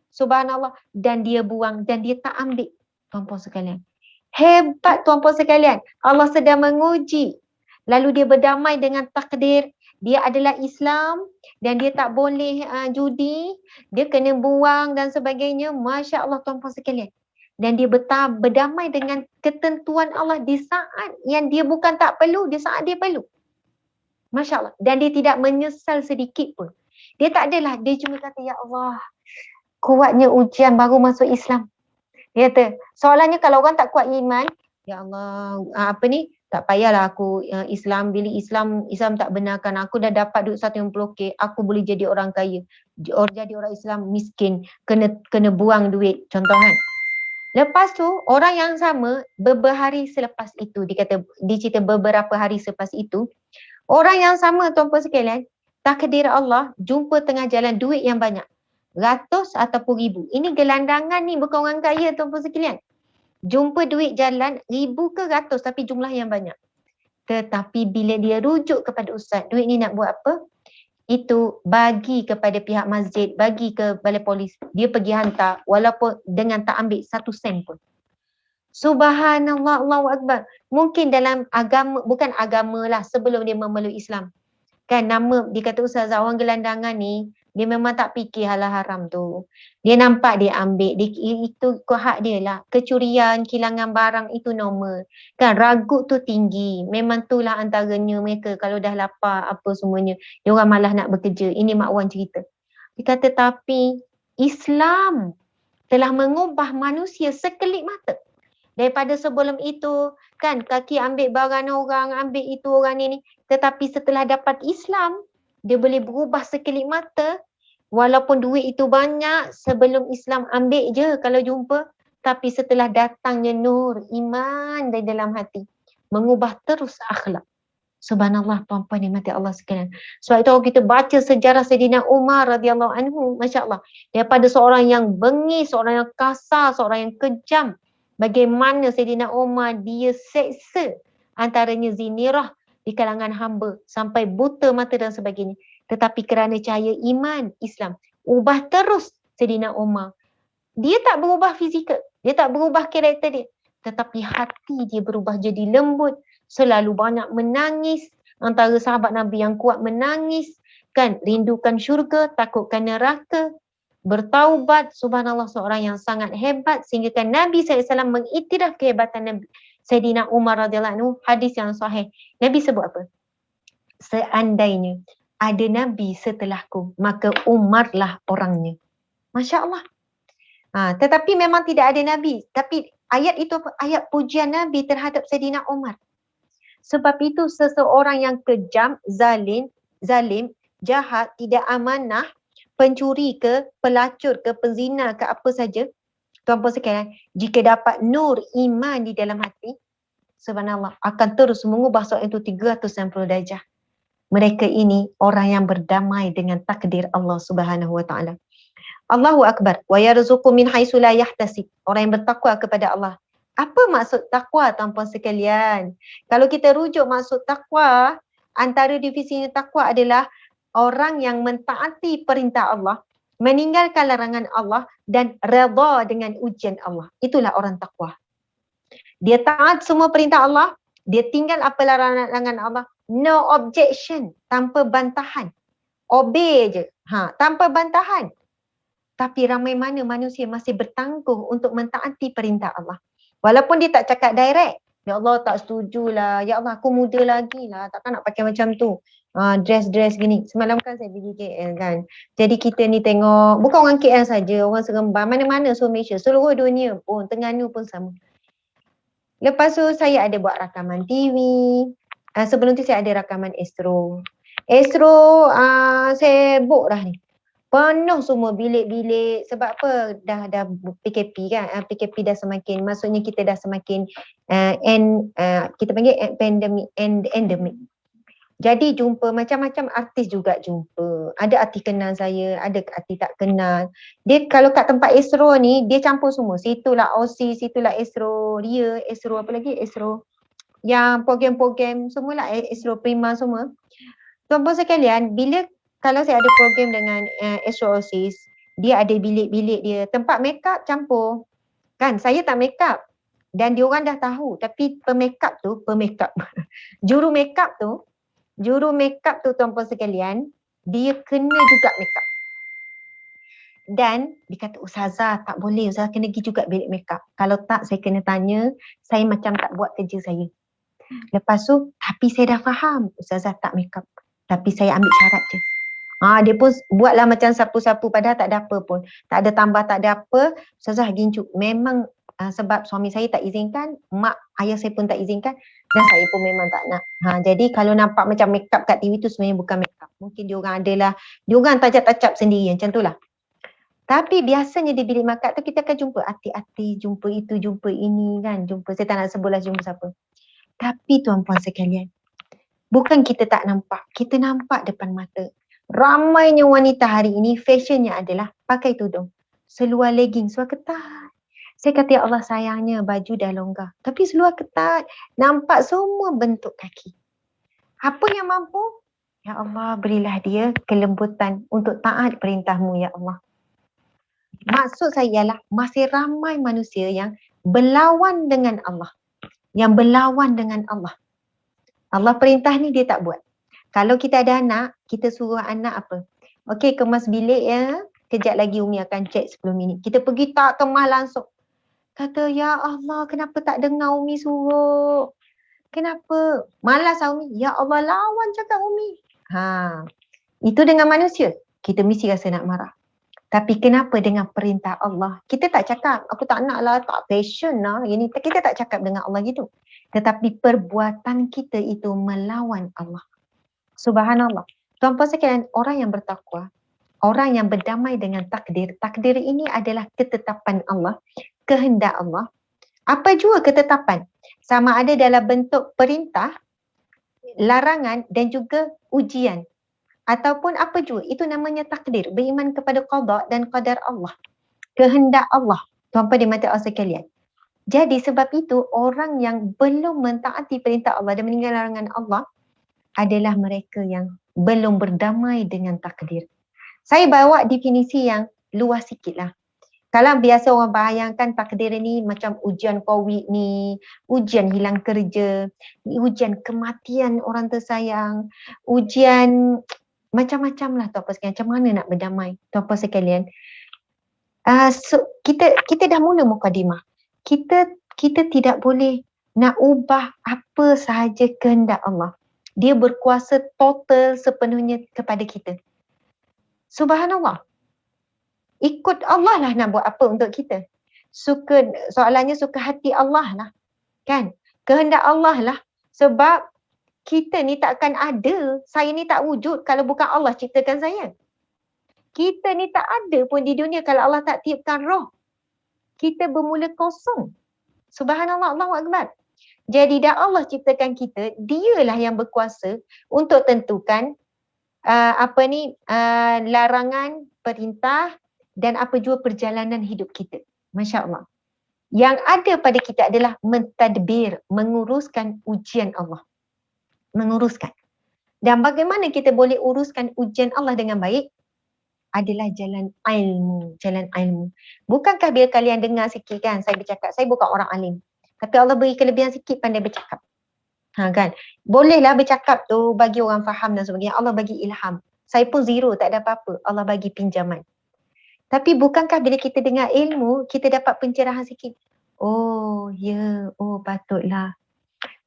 Subhanallah. Dan dia buang dan dia tak ambil. Tuan-puan sekalian. Hebat tuan-puan sekalian. Allah sedang menguji. Lalu dia berdamai dengan takdir. Dia adalah Islam dan dia tak boleh judi. Dia kena buang dan sebagainya. Masya Allah tuan-puan sekalian. Dan dia berdamai dengan ketentuan Allah di saat yang dia bukan tak perlu, di saat dia perlu. Masya Allah. Dan dia tidak menyesal sedikit pun. Dia tak adalah, dia cuma kata, ya Allah, kuatnya ujian baru masuk Islam. Dia kata, soalannya kalau orang tak kuat iman, ya Allah, tak payahlah aku Islam, bila Islam tak benarkan, aku dah dapat duit 150k, aku boleh jadi orang kaya. Jadi orang Islam miskin, kena buang duit, contoh kan. Lepas tu, orang yang sama, beberapa hari selepas itu, dia cerita beberapa hari selepas itu, orang yang sama tuan-puan sekalian, takdir Allah, jumpa tengah jalan duit yang banyak. Ratus ataupun ribu. Ini gelandangan ni, bukan orang kaya tuan-puan sekalian. Jumpa duit jalan, 1,000 ke ratus, tapi jumlah yang banyak. Tetapi bila dia rujuk kepada ustaz, duit ni nak buat apa? Itu bagi kepada pihak masjid, bagi ke balai polis. Dia pergi hantar, walaupun dengan tak ambil 1 sen pun. Subhanallah, Allahu Akbar. Mungkin dalam agama, bukan agama lah, sebelum dia memeluk Islam. Kan nama, dia kata ustazah, orang gelandangan ni, dia memang tak fikir halal haram tu. Dia nampak dia ambil, itu hak dia lah. Kecurian, kilangan barang itu normal. Kan ragut tu tinggi. Memang itulah antaranya mereka kalau dah lapar apa semuanya. Dia orang malah nak bekerja. Ini Mak Wan cerita. Dia kata tapi Islam telah mengubah manusia sekelip mata. Daripada sebelum itu kan kaki ambil barang orang, ambil itu orang ni. Tetapi setelah dapat Islam, dia boleh berubah sekelip mata. Walaupun duit itu banyak, sebelum Islam ambil je kalau jumpa. Tapi setelah datangnya nur, iman dari dalam hati. Mengubah terus akhlak. Subhanallah tuan-puan yang mati Allah sekalian. Sebab itu kita baca sejarah Sayyidina Umar radhiyallahu anhu, Masya Allah. Daripada seorang yang bengis, seorang yang kasar, seorang yang kejam. Bagaimana Sayyidina Umar dia seksa antaranya zinirah di kalangan hamba sampai buta mata dan sebagainya. Tetapi kerana cahaya iman Islam, ubah terus Sayyidina Umar. Dia tak berubah fizikal, dia tak berubah karakter dia. Tetapi hati dia berubah jadi lembut, selalu banyak menangis. Antara sahabat Nabi yang kuat menangis, kan rindukan syurga, takutkan neraka. Bertaubat, subhanallah seorang yang sangat hebat sehingga kan Nabi SAW mengiktiraf kehebatan Nabi Sayyidina Umar radhiyallahu anhu, hadis yang sahih. Nabi sebut apa? Seandainya ada Nabi setelahku, maka Umarlah orangnya. Masya Allah. Tetapi memang tidak ada Nabi. Tapi ayat itu ayat pujian Nabi terhadap Sayyidina Umar. Sebab itu seseorang yang kejam, zalim, jahat, tidak amanah, pencuri ke, pelacur ke, penzina ke, apa saja, tuan-puan sekalian, jika dapat nur iman di dalam hati, subhanallah, akan terus mengubah seorang itu 360 darjah. Mereka ini orang yang berdamai dengan takdir Allah Subhanahu wa taala. Allahu Akbar. Wa yarzuqu min haitsu la yahtasib. Orang yang bertakwa kepada Allah. Apa maksud takwa tuan-puan sekalian? Kalau kita rujuk maksud takwa, antara divisi takwa adalah orang yang mentaati perintah Allah, meninggalkan larangan Allah dan redha dengan ujian Allah. Itulah orang takwa. Dia taat semua perintah Allah, dia tinggal apa larangan Allah, no objection, tanpa bantahan. Obey je, tanpa bantahan. Tapi ramai mana manusia masih bertangguh untuk mentaati perintah Allah. Walaupun dia tak cakap direct, ya Allah tak setujulah, ya Allah aku muda lagi lah, takkan nak pakai macam tu. Dress gini. Semalam kan saya pergi KL kan. Jadi kita ni tengok, bukan orang KL saja, orang Seremban, mana-mana seluruh Malaysia, seluruh dunia pun, Terengganu pun sama. Lepas tu saya ada buat rakaman TV. Sebelum tu saya ada rakaman Astro. Astro saya book dah ni. Penuh semua bilik-bilik. Sebab apa? Dah PKP kan. PKP dah semakin, maksudnya kita dah semakin kita panggil endemic. Jadi jumpa macam-macam artis juga jumpa. Ada artis kenal saya, ada artis tak kenal. Dia kalau kat tempat Astro ni, dia campur semua. Situlah Aussie, situlah Astro Ria, Astro apa lagi? Astro yang program-program semualah, Astro Prima semua. Tuan-puan sekalian, bila kalau saya ada program dengan Astro Oasis, dia ada bilik-bilik dia. Tempat make up campur. Kan, saya tak make up. Dan diorang dah tahu. Tapi pemake up juru make up tu tuan-puan sekalian, dia kena juga make up. Dan dia kata, Ustazah tak boleh, Ustazah kena pergi juga bilik make up. Kalau tak saya kena tanya, saya macam tak buat kerja saya. Lepas tu, tapi saya dah faham Ustazah tak make up. Tapi saya ambil syarat je. Dia pun buatlah macam sapu-sapu padahal tak ada apa pun. Tak ada tambah, tak ada apa. Ustazah gincu. Memang sebab suami saya tak izinkan, mak ayah saya pun tak izinkan, dan saya pun memang tak nak. Jadi kalau nampak macam make up kat TV tu sebenarnya bukan make up. Mungkin diorang adalah, diorang touch-up sendiri macam tu lah. Tapi biasanya di bilik make up tu kita akan jumpa artis-artis, jumpa itu, jumpa ini kan. Jumpa, saya tak nak sebutlah jumpa siapa. Tapi tuan-puan sekalian, bukan kita tak nampak, kita nampak depan mata. Ramainya wanita hari ini fashionnya adalah pakai tudung. Seluar legging, seluar ketat. Saya kata, ya Allah sayangnya baju dah longgar. Tapi seluar ketat, nampak semua bentuk kaki. Apa yang mampu? Ya Allah, berilah dia kelembutan untuk taat perintah-Mu, ya Allah. Maksud saya ialah masih ramai manusia yang berlawan dengan Allah. Yang berlawan dengan Allah. Allah perintah ni dia tak buat. Kalau kita ada anak, kita suruh anak apa? Okey, kemas bilik ya. Kejap lagi Umi akan cek 10 minit. Kita pergi tak kemas langsung. Kata, ya Allah, kenapa tak dengar Umi suruh? Kenapa? Malas Umi. Ya Allah, lawan cakap Umi. Itu dengan manusia. Kita mesti rasa nak marah. Tapi kenapa dengan perintah Allah? Kita tak cakap, aku tak nak lah, tak passion lah. Ini, kita tak cakap dengan Allah gitu. Tetapi perbuatan kita itu melawan Allah. Subhanallah. Tuan-puan sekalian, orang yang bertakwa, orang yang berdamai dengan takdir. Takdir ini adalah ketetapan Allah, kehendak Allah. Apa jua ketetapan? Sama ada dalam bentuk perintah, larangan dan juga ujian. Ataupun apa jua, itu namanya takdir. Beriman kepada qada dan qadar Allah. Kehendak Allah. Tuan-puan di mata Allah sekalian. Jadi sebab itu orang yang belum mentaati perintah Allah dan meninggal larangan Allah adalah mereka yang belum berdamai dengan takdir. Saya bawa definisi yang luas sikit lah. Kalau biasa orang bayangkan takdir ni macam ujian COVID ni, ujian hilang kerja, ujian kematian orang tersayang, ujian macam-macam lah tuan-puan sekalian. Macam mana nak berdamai tuan-puan sekalian? Kita dah mula mukadimah. Kita tidak boleh nak ubah apa sahaja kehendak Allah. Dia berkuasa total sepenuhnya kepada kita. Subhanallah. Ikut Allah lah nak buat apa untuk kita. Soalannya suka hati Allah lah. Kan? Kehendak Allah lah. Sebab kita ni takkan ada. Saya ni tak wujud kalau bukan Allah ciptakan saya. Kita ni tak ada pun di dunia kalau Allah tak tiupkan roh. Kita bermula kosong. Subhanallah, Allahu Akbar. Jadi dah Allah ciptakan kita, dialah yang berkuasa untuk tentukan larangan, perintah dan apa jua perjalanan hidup kita. Masya Allah. Yang ada pada kita adalah mentadbir, menguruskan ujian Allah. Menguruskan. Dan bagaimana kita boleh uruskan ujian Allah dengan baik? adalah jalan ilmu, jalan ilmu. Bukankah bila kalian dengar sikit kan, saya bercakap, saya bukan orang alim. Tapi Allah beri kelebihan sikit pandai bercakap. Kan? Bolehlah bercakap tu bagi orang faham dan sebagainya. Allah bagi ilham. Saya pun zero, tak ada apa-apa. Allah bagi pinjaman. Tapi bukankah bila kita dengar ilmu, kita dapat pencerahan sikit? Oh, ya, oh patutlah.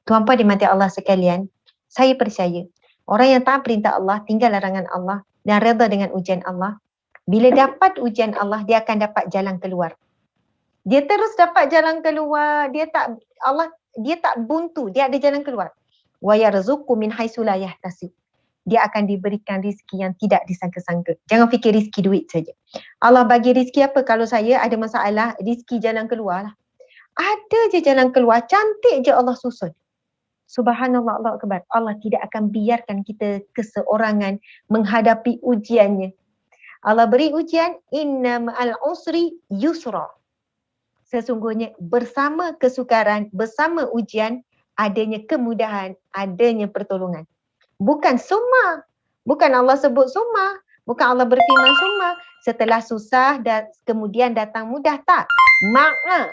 Tuan-puan dimati Allah sekalian, saya percaya orang yang taat perintah Allah, tinggal larangan Allah dan redha dengan ujian Allah, bila dapat ujian Allah, dia akan dapat jalan keluar. Dia terus dapat jalan keluar, dia tak buntu, dia ada jalan keluar. Wa yarzuqu min haitsu la yahtasib. Dia akan diberikan rezeki yang tidak disangka-sangka. Jangan fikir rezeki duit saja. Allah bagi rezeki apa? Kalau saya ada masalah, rezeki jalan keluar lah. Ada je jalan keluar, cantik je Allah susun. Subhanallah, Allah Akbar. Allah tidak akan biarkan kita keseorangan menghadapi ujiannya. Allah beri ujian, inna ma'al usri yusra. Sesungguhnya bersama kesukaran, bersama ujian, adanya kemudahan, adanya pertolongan. Bukan summa. Bukan Allah sebut summa. Bukan Allah berfirman summa. Setelah susah dan kemudian datang mudah, tak. Ma'a.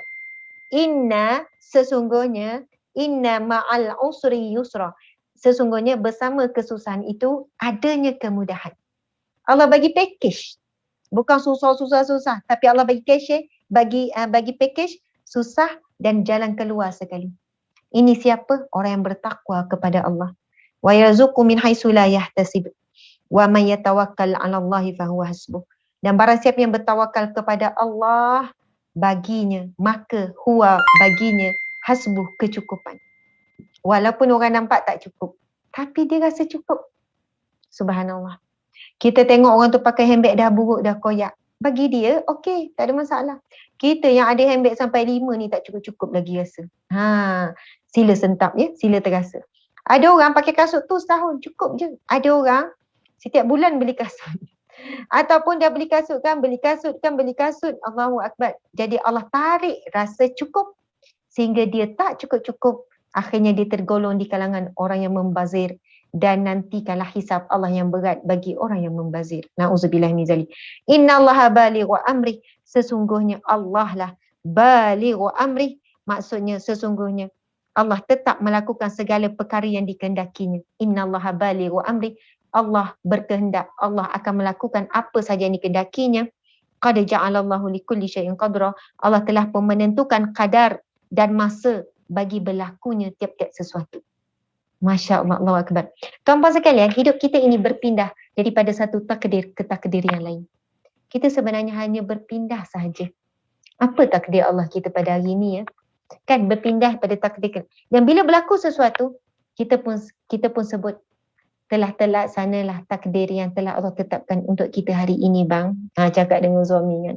Inna, sesungguhnya, inna ma'al usri yusra. Sesungguhnya bersama kesusahan itu adanya kemudahan. Allah bagi package. Bukan susah. Tapi Allah bagi package, bagi package susah dan jalan keluar sekali. Ini siapa? Orang yang bertakwa kepada Allah. Wa yarzuqu min haitsu la yahtasib. Wa may yatawakkal 'ala Allahi fa huwa hasbuh. Dan barang siapa yang bertawakal kepada Allah, baginya, maka huwa baginya hasbuh, kecukupan. Walaupun orang nampak tak cukup, tapi dia rasa cukup. Subhanallah. Kita tengok orang tu pakai handbag dah buruk, dah koyak. Bagi dia, okey, tak ada masalah. Kita yang ada handbag sampai 5 ni tak cukup-cukup lagi rasa. Sila sentap ya, sila terasa. Ada orang pakai kasut tu setahun, cukup je. Ada orang setiap bulan beli kasut. Ataupun dah beli kasut, Allahu Akbar. Jadi Allah tarik rasa cukup sehingga dia tak cukup-cukup. Akhirnya dia tergolong di kalangan orang yang membazir. Dan nantikanlah hisab Allah yang berat bagi orang yang membazir. Na'udzubillah min zalik. Innallaha balighu amri. Sesungguhnya Allah lah balighu amri. Maksudnya sesungguhnya Allah tetap melakukan segala perkara yang dikehendakinya. Innallaha balighu amri. Allah berkehendak. Allah akan melakukan apa saja yang dikehendakinya. Qad ja'alallahu likulli syai'in qadra. Allah telah pun menentukan kadar dan masa bagi berlakunya tiap-tiap sesuatu. Masya Allah, Allahu Akbar. Tuan-puan sekalian, hidup kita ini berpindah daripada satu takdir ke takdir yang lain. Kita sebenarnya hanya berpindah sahaja. Apa takdir Allah kita pada hari ini ya? Kan berpindah pada takdir. Dan bila berlaku sesuatu, kita pun sebut telah sanalah takdir yang telah Allah tetapkan untuk kita hari ini bang. Cakap dengan suami kan.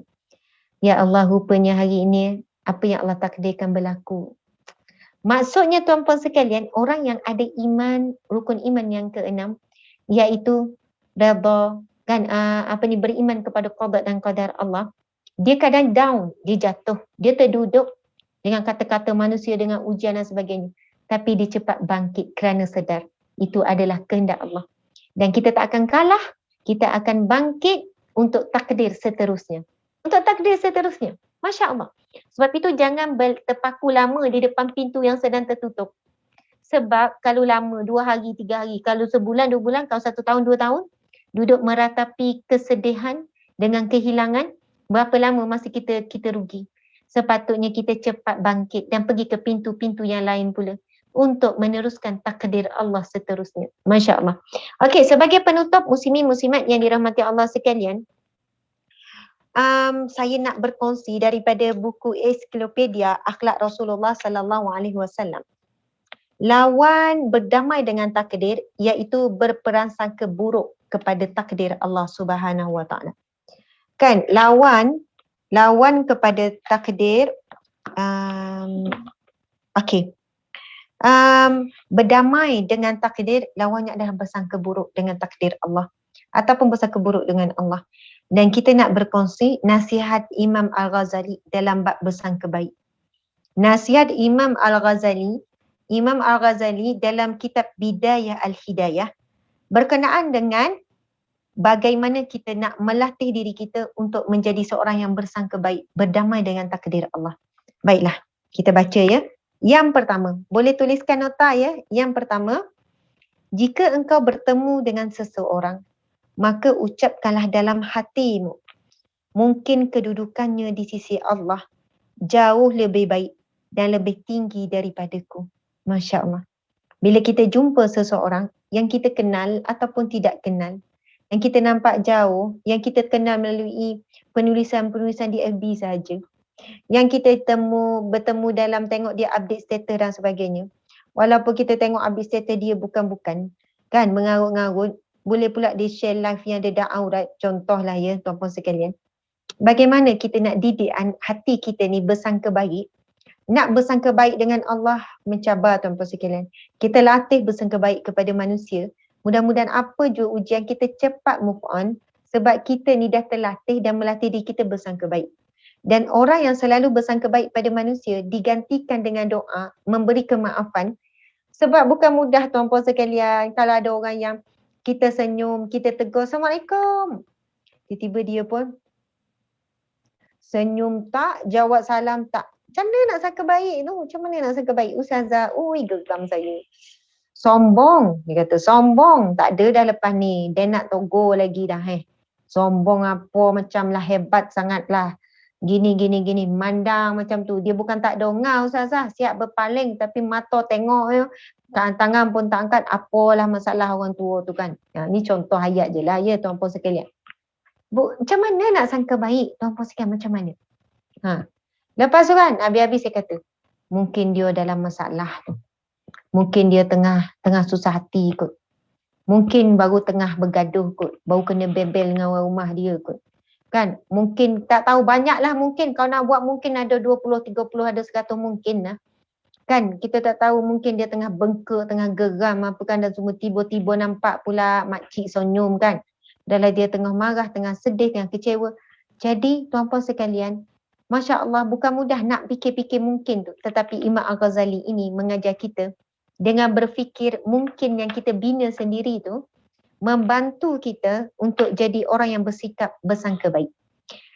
Ya Allah, rupanya hari ini apa yang Allah takdirkan berlaku. Maksudnya tuan-puan sekalian, orang yang ada iman, rukun iman yang ke-6, iaitu redha kan, beriman kepada qada dan qadar Allah. Dia kadang down, dia jatuh, dia terduduk dengan kata-kata manusia, dengan ujian dan sebagainya. Tapi dia cepat bangkit kerana sedar itu adalah kehendak Allah. Dan kita tak akan kalah, kita akan bangkit untuk takdir seterusnya. Untuk takdir seterusnya. Masya Allah. Sebab itu jangan terpaku lama di depan pintu yang sedang tertutup. Sebab kalau lama 2 hari, 3 hari, kalau sebulan, 2 bulan, kalau 1 tahun, 2 tahun, duduk meratapi kesedihan dengan kehilangan, berapa lama masa kita rugi. Sepatutnya kita cepat bangkit dan pergi ke pintu-pintu yang lain pula untuk meneruskan takdir Allah seterusnya. Masya Allah. Okey, sebagai penutup muslimin muslimat yang dirahmati Allah sekalian, saya nak berkongsi daripada buku ensiklopedia Akhlak Rasulullah sallallahu alaihi wasallam. Lawan berdamai dengan takdir iaitu berperansangka buruk kepada takdir Allah Subhanahu wa taala. Kan lawan kepada takdir berdamai dengan takdir, lawannya adalah bersangka buruk dengan takdir Allah ataupun bersangka buruk dengan Allah. Dan kita nak berkongsi nasihat Imam Al-Ghazali dalam bab bersangka baik. Nasihat Imam Al-Ghazali dalam kitab Bidayah Al-Hidayah berkenaan dengan bagaimana kita nak melatih diri kita untuk menjadi seorang yang bersangka baik, berdamai dengan takdir Allah. Baiklah, kita baca ya. Yang pertama, boleh tuliskan nota ya. Yang pertama, jika engkau bertemu dengan seseorang, maka ucapkanlah dalam hatimu, mungkin kedudukannya di sisi Allah jauh lebih baik dan lebih tinggi daripadaku. Masya Allah. Bila kita jumpa seseorang yang kita kenal ataupun tidak kenal, yang kita nampak jauh, yang kita kenal melalui penulisan-penulisan di FB saja, yang kita bertemu dalam tengok dia update status dan sebagainya. Walaupun kita tengok update status dia bukan-bukan, kan, mengarut-ngarut, boleh pula dia share live yang ada aurat, contohlah ya tuan-puan sekalian. Bagaimana kita nak didik hati kita ni bersangka baik. Nak bersangka baik dengan Allah mencabar tuan-puan sekalian. Kita latih bersangka baik kepada manusia. Mudah-mudahan apa jua ujian kita cepat move on sebab kita ni dah terlatih dan melatih diri kita bersangka baik. Dan orang yang selalu bersangka baik pada manusia digantikan dengan doa, memberi kemaafan. Sebab bukan mudah tuan-puan sekalian kalau ada orang yang kita senyum, kita tegur, Assalamualaikum. Tiba-tiba dia pun senyum tak, jawab salam tak. Macam mana nak sangka baik tu? Macam mana nak sangka baik? Ustazah, geram saya. Sombong. Dia kata, sombong. Tak ada dah lepas ni. Dia nak tegur lagi dah. Sombong apa macam lah, hebat sangat lah. Gini. Mandang macam tu. Dia bukan tak dongau Ustazah. Siap berpaling tapi mata tengok ya. Tangan pun tak angkat. Apalah masalah orang tua tu kan. Ni contoh ayat je lah ya tuan-puan sekalian. Macam mana nak sangka baik tuan-puan sekalian, macam mana? Lepas tu kan, habis-habis saya kata, mungkin dia dalam masalah tu. Mungkin dia tengah susah hati kot. Mungkin baru tengah bergaduh kot. Baru kena bebel dengan orang rumah dia kot. Kan, mungkin tak tahu banyak lah mungkin. Kau nak buat mungkin ada 20, 30, ada 100 mungkin lah. Kan, kita tak tahu mungkin dia tengah bengkak, tengah geram apa kan. Dan semua tiba-tiba nampak pula makcik senyum kan. Dalam dia tengah marah, tengah sedih, tengah kecewa. Jadi tuan-puan sekalian, Masya Allah, bukan mudah nak fikir-fikir mungkin tu. Tetapi Imam Al-Ghazali ini mengajar kita dengan berfikir mungkin yang kita bina sendiri tu, membantu kita untuk jadi orang yang bersikap bersangka baik.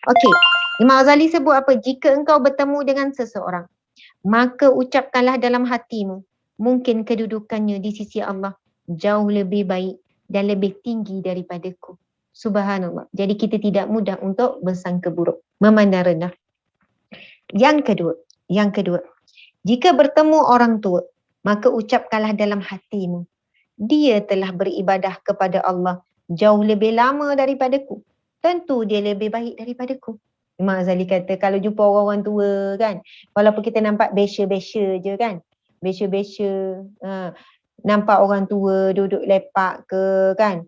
Okey, Imam Al-Ghazali sebut apa? Jika engkau bertemu dengan seseorang, maka ucapkanlah dalam hatimu, mungkin kedudukannya di sisi Allah jauh lebih baik dan lebih tinggi daripadaku. Subhanallah. Jadi kita tidak mudah untuk bersangka buruk, memandang rendah. Yang kedua, jika bertemu orang tua, maka ucapkanlah dalam hatimu, dia telah beribadah kepada Allah jauh lebih lama daripadaku. Tentu dia lebih baik daripadaku. Imam Ghazali kata kalau jumpa orang-orang tua kan, walaupun kita nampak besya-besya je kan, besya-besya, nampak orang tua duduk lepak ke kan.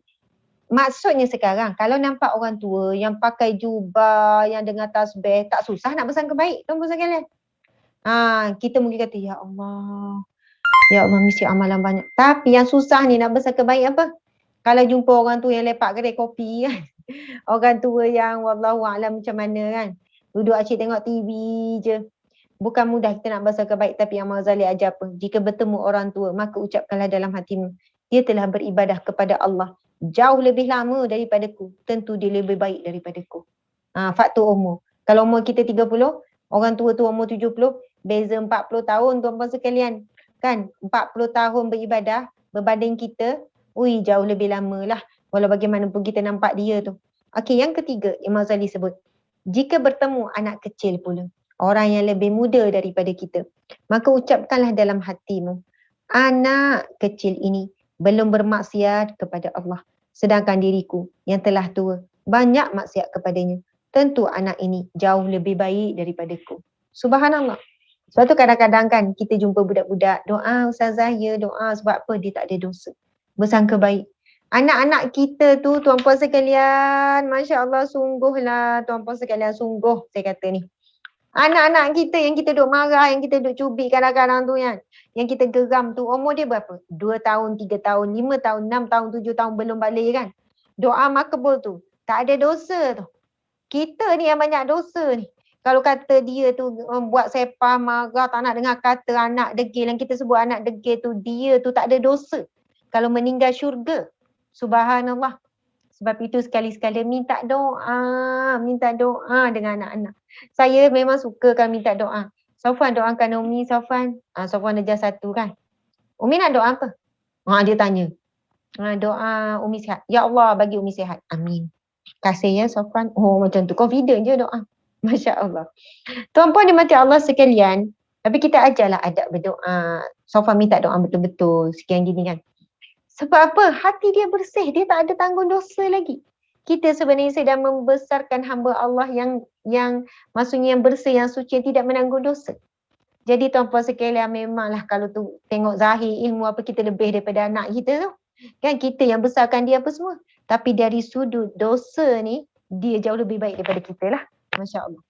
Maksudnya sekarang kalau nampak orang tua yang pakai jubah, yang dengar tasbih, tak susah nak bersangka baik tuan-puan sekalian. Kita mungkin kata ya Allah mesti amalan banyak. Tapi yang susah ni nak bersangka baik apa? Kalau jumpa orang tua yang lepak kedai kopi kan. Orang tua yang wallahu a'lam macam mana kan. Duduk asyik tengok TV je. Bukan mudah kita nak bersangka baik, tapi yang Imam Ghazali ajar apa? Jika bertemu orang tua, maka ucapkanlah dalam hatimu, dia telah beribadah kepada Allah jauh lebih lama daripadaku. Tentu dia lebih baik daripadaku. Faktor umur. Kalau umur kita 30, orang tua tu umur 70, beza 40 tahun tuan-puan sekalian. Kan, 40 tahun beribadah berbanding kita, jauh lebih lama lah. Walau bagaimanapun kita nampak dia tu. Okey, yang ketiga, Imam Ghazali sebut, jika bertemu anak kecil pula, orang yang lebih muda daripada kita, maka ucapkanlah dalam hatimu, anak kecil ini belum bermaksiat kepada Allah. Sedangkan diriku yang telah tua, banyak maksiat kepadanya. Tentu anak ini jauh lebih baik daripadaku. Subhanallah. Sebab tu kadang-kadang kan kita jumpa budak-budak, doa Ustazah ya, doa sebab apa? Dia tak ada dosa. Bersangka baik. Anak-anak kita tu tuan-puan sekalian, Masya Allah sungguhlah tuan-puan sekalian, sungguh saya kata ni. Anak-anak kita yang kita duk marah, yang kita duk cubit kadang-kadang tu kan, yang kita geram tu, umur dia berapa? 2 tahun, 3 tahun, 5 tahun, 6 tahun, 7 tahun belum balik kan. Doa makbul tu, tak ada dosa tu. Kita ni yang banyak dosa ni. Kalau kata dia tu buat sepah, marah, tak nak dengar kata anak degil, yang kita sebut anak degil tu, dia tu tak ada dosa. Kalau meninggal syurga. Subhanallah. Sebab itu sekali-sekala minta doa dengan anak-anak. Saya memang suka kan minta doa. Safwan doakan Umi, Safwan. Safwan darjah 1 kan. Umi nak doa apa? Dia tanya. Doa Umi sihat. Ya Allah bagi Umi sihat. Amin. Kasih ya Safwan. Macam tu. Confident je doa. Masya Allah. Tuan-puan dimati Allah sekalian. Tapi kita ajarlah adab berdoa. Safwan minta doa betul-betul. Sekian gini kan. Sebab apa? Hati dia bersih. Dia tak ada tanggung dosa lagi. Kita sebenarnya sedang membesarkan hamba Allah yang maksudnya yang bersih, yang suci, yang tidak menanggung dosa. Jadi tuan-puan sekalian, memanglah kalau tu tengok zahir ilmu apa kita lebih daripada anak kita tu. Kan kita yang besarkan dia apa semua. Tapi dari sudut dosa ni, dia jauh lebih baik daripada kita lah. Masya Allah.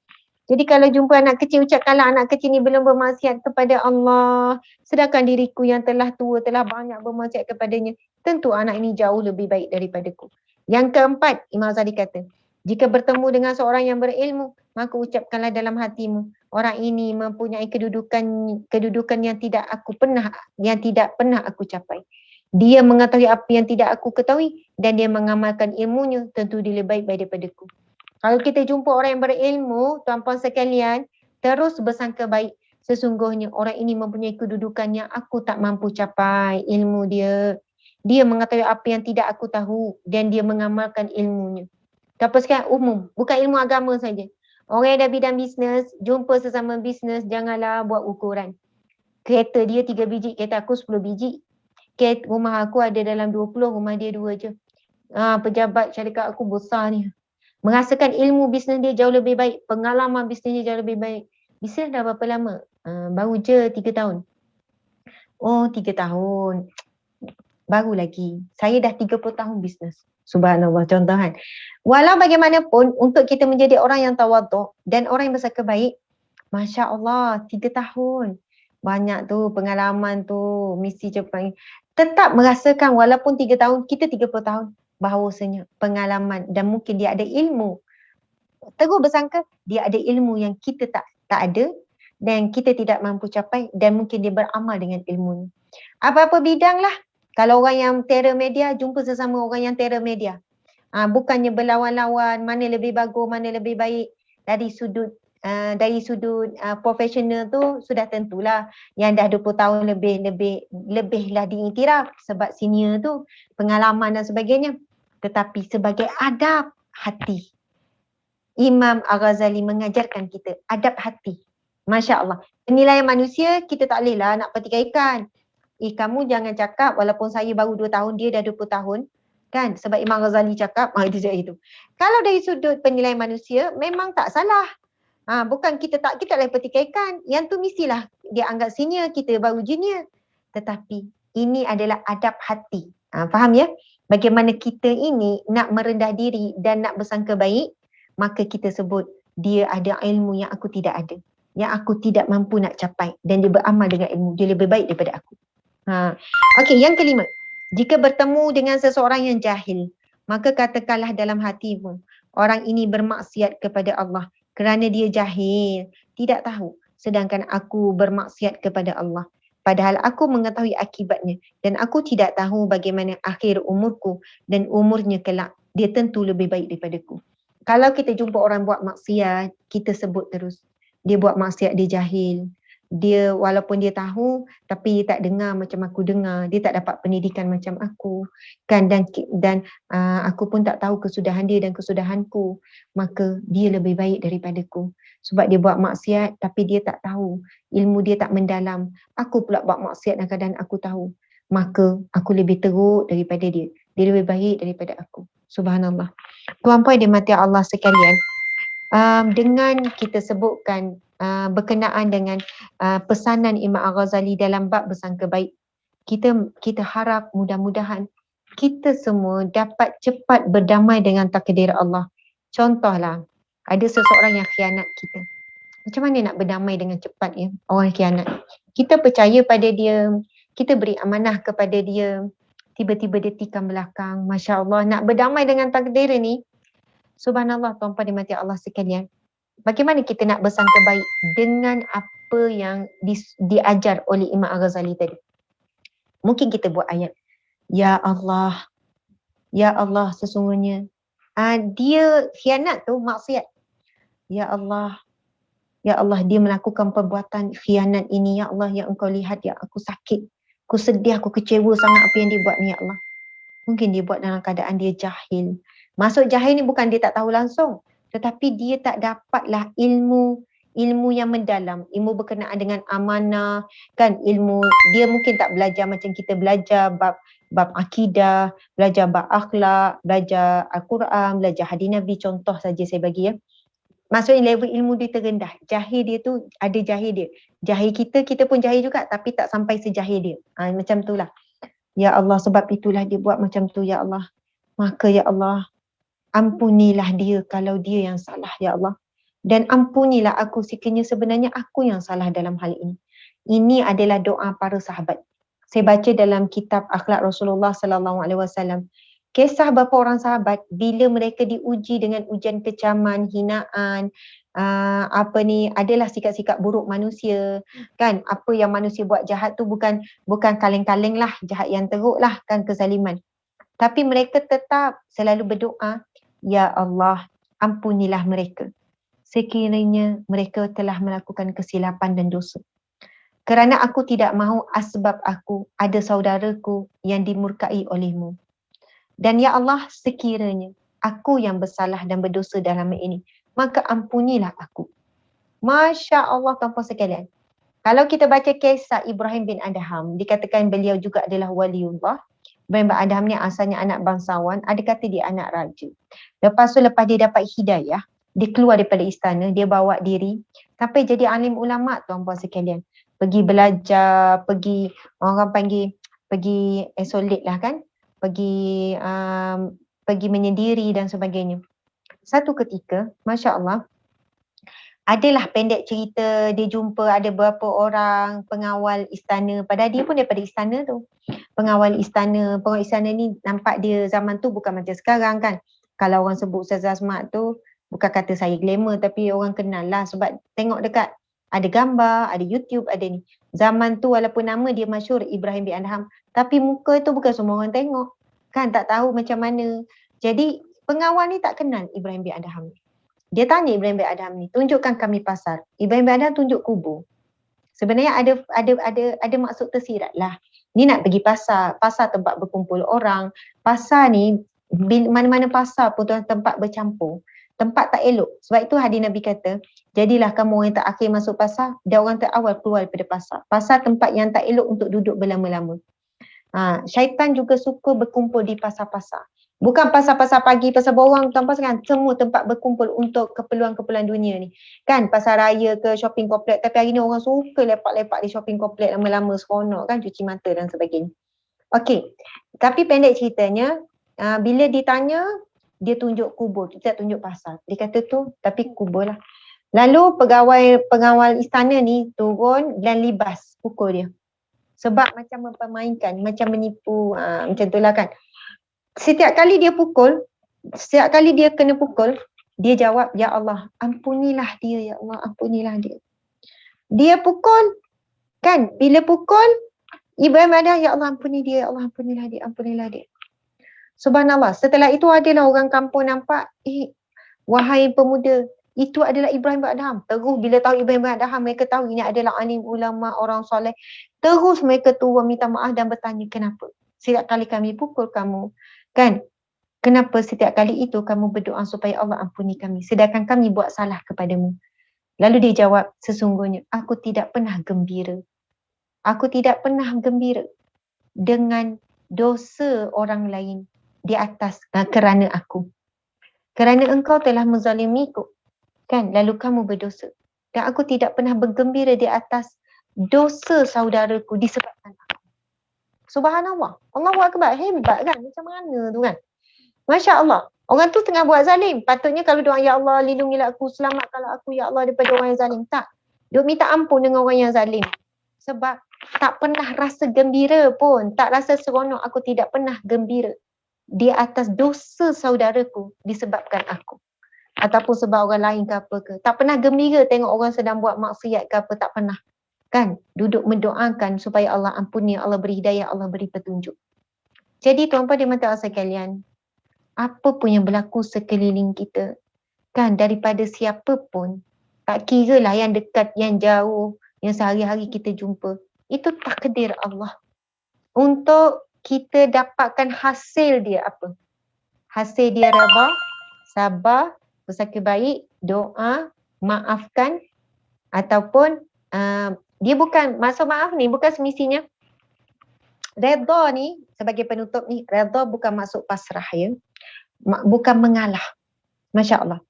Jadi kalau jumpa anak kecil, ucapkanlah anak kecil ni belum bermaksiat kepada Allah. Sedangkan diriku yang telah tua, telah banyak bermaksiat kepadanya. Tentu anak ini jauh lebih baik daripadaku. Yang keempat, Imam Ghazali kata, jika bertemu dengan seorang yang berilmu, maka ucapkanlah dalam hatimu, orang ini mempunyai kedudukan yang tidak pernah aku capai. Dia mengetahui apa yang tidak aku ketahui dan dia mengamalkan ilmunya, tentu dia lebih baik daripadaku. Kalau kita jumpa orang yang berilmu, tuan-puan sekalian, terus bersangka baik. Sesungguhnya orang ini mempunyai kedudukan yang aku tak mampu capai ilmu dia. Dia mengetahui apa yang tidak aku tahu dan dia mengamalkan ilmunya. Tuan-puan sekalian umum, bukan ilmu agama saja. Orang yang ada bidang bisnes, jumpa sesama bisnes, janganlah buat ukuran. Kereta dia 3 biji, kereta aku 10 biji. Rumah aku ada dalam 20, rumah dia 2 je. Pejabat syarikat aku besar ni. Merasakan ilmu bisnes dia jauh lebih baik. Pengalaman bisnes dia jauh lebih baik. Bisnes dah berapa lama? Baru je 3 tahun. 3 tahun. Baru lagi. Saya dah 30 tahun bisnes. Subhanallah, contoh kan. Walau bagaimanapun, untuk kita menjadi orang yang tawaduk dan orang yang bersangka baik, Masya Allah, 3 tahun. Banyak tu pengalaman tu, misi cepat. Tetap merasakan walaupun 3 tahun, kita 30 tahun. Bahawasanya pengalaman dan mungkin dia ada ilmu. Terus bersangka dia ada ilmu yang kita tak ada dan kita tidak mampu capai dan mungkin dia beramal dengan ilmu ni. Apa-apa bidang lah. Kalau orang yang terror media, jumpa sesama orang yang terror media. Bukannya berlawan-lawan mana lebih bagus, mana lebih baik. Dari sudut profesional tu sudah tentulah yang dah 20 tahun lebihlah diiktiraf sebab senior tu, pengalaman dan sebagainya. Tetapi sebagai adab hati, Imam Al-Ghazali mengajarkan kita adab hati. Masya Allah. Penilaian manusia kita tak boleh lah nak petikaikan. Kamu jangan cakap walaupun saya baru 2 tahun, dia dah 20 tahun. Kan? Sebab Imam Ghazali cakap, itu. Kalau dari sudut penilaian manusia, memang tak salah. Bukan kita tak boleh petikaikan. Yang tu mestilah dia anggap senior, kita baru junior. Tetapi ini adalah adab hati. Faham ya? Bagaimana kita ini nak merendah diri dan nak bersangka baik, maka kita sebut dia ada ilmu yang aku tidak ada, yang aku tidak mampu nak capai, dan dia beramal dengan ilmu, dia lebih baik daripada aku. Okey, yang kelima, jika bertemu dengan seseorang yang jahil, maka katakanlah dalam hatimu, orang ini bermaksiat kepada Allah kerana dia jahil, tidak tahu, sedangkan aku bermaksiat kepada Allah. Padahal aku mengetahui akibatnya dan aku tidak tahu bagaimana akhir umurku dan umurnya kelak. Dia tentu lebih baik daripadaku. Kalau kita jumpa orang buat maksiat, kita sebut terus. Dia buat maksiat, dia jahil. Dia walaupun dia tahu tapi dia tak dengar macam aku dengar. Dia tak dapat pendidikan macam aku. Kan dan aku pun tak tahu kesudahan dia dan kesudahanku. Maka dia lebih baik daripadaku. Sebab dia buat maksiat tapi dia tak tahu. Ilmu dia tak mendalam. Aku pula buat maksiat dan kadang aku tahu. Maka aku lebih teruk daripada dia. Dia lebih baik daripada aku. Subhanallah. Tuan-puan dimati Allah sekalian. Dengan kita sebutkan berkenaan dengan pesanan Imam Al-Ghazali dalam bab bersangka baik, kita harap mudah-mudahan kita semua dapat cepat berdamai dengan takdir Allah. Contohlah, ada seseorang yang khianat kita. Macam mana nak berdamai dengan cepat ya orang khianat? Kita percaya pada dia, kita beri amanah kepada dia, tiba-tiba dia tikam belakang. Masya Allah, nak berdamai dengan takdir ni, subhanallah tuan-puan dimati Allah sekalian. Bagaimana kita nak bersangka baik dengan apa yang diajar oleh Imam Al-Ghazali tadi? Mungkin kita buat ayat, Ya Allah, Ya Allah, sesungguhnya dia khianat tu maksiat. Ya Allah, ya Allah, dia melakukan perbuatan khianat ini. Ya Allah, yang Engkau lihat, ya aku sakit, aku sedih, aku kecewa sangat apa yang dia buat ni, ya Allah. Mungkin dia buat dalam keadaan dia jahil. Maksud jahil ni bukan dia tak tahu langsung, tetapi dia tak dapatlah ilmu yang mendalam, ilmu berkenaan dengan amanah, kan, ilmu dia mungkin tak belajar macam kita belajar bab akidah, belajar bab akhlak, belajar Al-Quran, belajar hadis Nabi, contoh saja saya bagi ya. Maksudnya level ilmu dia terendah. Jahil dia tu ada jahil dia. Jahil kita pun jahil juga, tapi tak sampai sejahil dia. Macam itulah. Ya Allah, sebab itulah dia buat macam tu, ya Allah. Maka ya Allah, ampunilah dia kalau dia yang salah, ya Allah. Dan ampunilah aku sekiranya sebenarnya aku yang salah dalam hal ini. Ini adalah doa para sahabat. Saya baca dalam kitab Akhlak Rasulullah sallallahu alaihi wasallam. Kisah beberapa orang sahabat bila mereka diuji dengan ujian kecaman, hinaan, adalah sikap-sikap buruk manusia, kan? Apa yang manusia buat jahat tu bukan kaleng-kaleng lah, jahat yang teruk lah, kan, kezaliman. Tapi mereka tetap selalu berdoa, ya Allah, ampunilah mereka sekiranya mereka telah melakukan kesilapan dan dosa. Kerana aku tidak mahu asbab aku ada saudaraku yang dimurkai olehmu. Dan ya Allah, sekiranya aku yang bersalah dan berdosa dalam ini, maka ampunilah aku. Masya Allah, tuan-puan sekalian. Kalau kita baca kisah Ibrahim bin Adham, dikatakan beliau juga adalah waliullah. Ibrahim bin Adham ni asalnya anak bangsawan, ada kata dia anak raja. Lepas dia dapat hidayah, dia keluar daripada istana, dia bawa diri sampai jadi alim ulama, tuan-puan sekalian. Pergi belajar, orang panggil pergi isolate lah, kan, pergi menyendiri dan sebagainya. Satu ketika, Masya Allah, adalah pendek cerita, dia jumpa ada beberapa orang pengawal istana, padahal dia pun daripada istana tu. Pengawal istana ni nampak dia zaman tu bukan macam sekarang, kan. Kalau orang sebut Ustazah Asma tu, bukan kata saya glamour, tapi orang kenal lah sebab tengok dekat ada gambar, ada YouTube, ada ni. Zaman tu walaupun nama dia masyhur Ibrahim bin Adham, tapi muka tu bukan semua orang tengok, kan, tak tahu macam mana. Jadi pengawal ni tak kenal Ibrahim bin Adham. Dia tanya Ibrahim bin Adham ni, tunjukkan kami pasar. Ibrahim bin Adham tunjuk kubur. Sebenarnya ada maksud tersirat lah. Ni nak pergi pasar tempat berkumpul orang. Pasar ni, mana-mana pasar pun tempat bercampur. Tempat tak elok. Sebab itu hadis Nabi kata, jadilah kamu orang yang terakhir masuk pasar dan orang terawal keluar daripada pasar. Pasar tempat yang tak elok untuk duduk berlama-lama. Syaitan juga suka berkumpul di pasar-pasar. Bukan pasar-pasar pagi, pasar bawang, tanpa kan, semua tempat berkumpul untuk keperluan-keperluan dunia ni. Kan, pasar raya ke shopping komplek, tapi hari ni orang suka lepak-lepak di shopping komplek lama-lama seronok, kan, cuci mata dan sebagainya. Okey, tapi pendek ceritanya, bila ditanya, dia tunjuk kubur, dia tak tunjuk pasar. Dia kata tu, tapi kubur lah. Lalu pengawal istana ni turun dan libas pukul dia. Sebab macam mempermainkan, macam menipu, macam tu lah, kan. Setiap kali dia kena pukul, dia jawab, ya Allah, ampunilah dia, ya Allah, ampunilah dia. Dia pukul, kan, bila pukul, Ibrahim ada, ya Allah, ampuni dia, ya Allah, ampunilah dia, ampunilah dia. Subhanallah, setelah itu adalah orang kampung nampak, wahai pemuda, itu adalah Ibrahim bin Adham. Terus bila tahu Ibrahim bin Adham, mereka tahu ini adalah alim ulama, orang soleh. Terus mereka turun minta maaf dan bertanya, kenapa? Setiap kali kami pukul kamu, kan, kenapa setiap kali itu kamu berdoa supaya Allah ampuni kami, sedangkan kami buat salah kepadamu? Lalu dia jawab, sesungguhnya aku tidak pernah gembira. Aku tidak pernah gembira dengan dosa orang lain di atas kerana aku. Kerana engkau telah menzalimiku, kan, lalu kamu berdosa. Dan aku tidak pernah bergembira di atas dosa saudaraku disebabkan aku. Subhanallah. Allahu Akbar. Hebat, kan? Macam mana tu, kan? Masya Allah. Orang tu tengah buat zalim. Patutnya kalau doa, ya Allah, lindungilah aku, selamatkanlah aku, ya Allah, daripada orang yang zalim. Tak. Dia minta ampun dengan orang yang zalim. Sebab tak pernah rasa gembira pun. Tak rasa seronok. Aku tidak pernah gembira di atas dosa saudaraku disebabkan aku. Ataupun sebab orang lain ke apa ke. Tak pernah gembira tengok orang sedang buat maksiat ke apa. Tak pernah. Kan? Duduk mendoakan supaya Allah ampuni, Allah beri hidayah, Allah beri petunjuk. Jadi tuan-puan dan puan sekalian, apa pun yang berlaku sekeliling kita. Kan daripada siapa pun, tak kira lah yang dekat, yang jauh, yang sehari-hari kita jumpa. Itu takdir Allah. Untuk kita dapatkan hasil dia apa? Hasil dia redha, sabar, bersangka baik, doa, maafkan, ataupun dia bukan, maksud maaf ni bukan semestinya redha ni sebagai penutup ni, redha bukan maksud pasrah ya. Bukan mengalah. Masya Allah.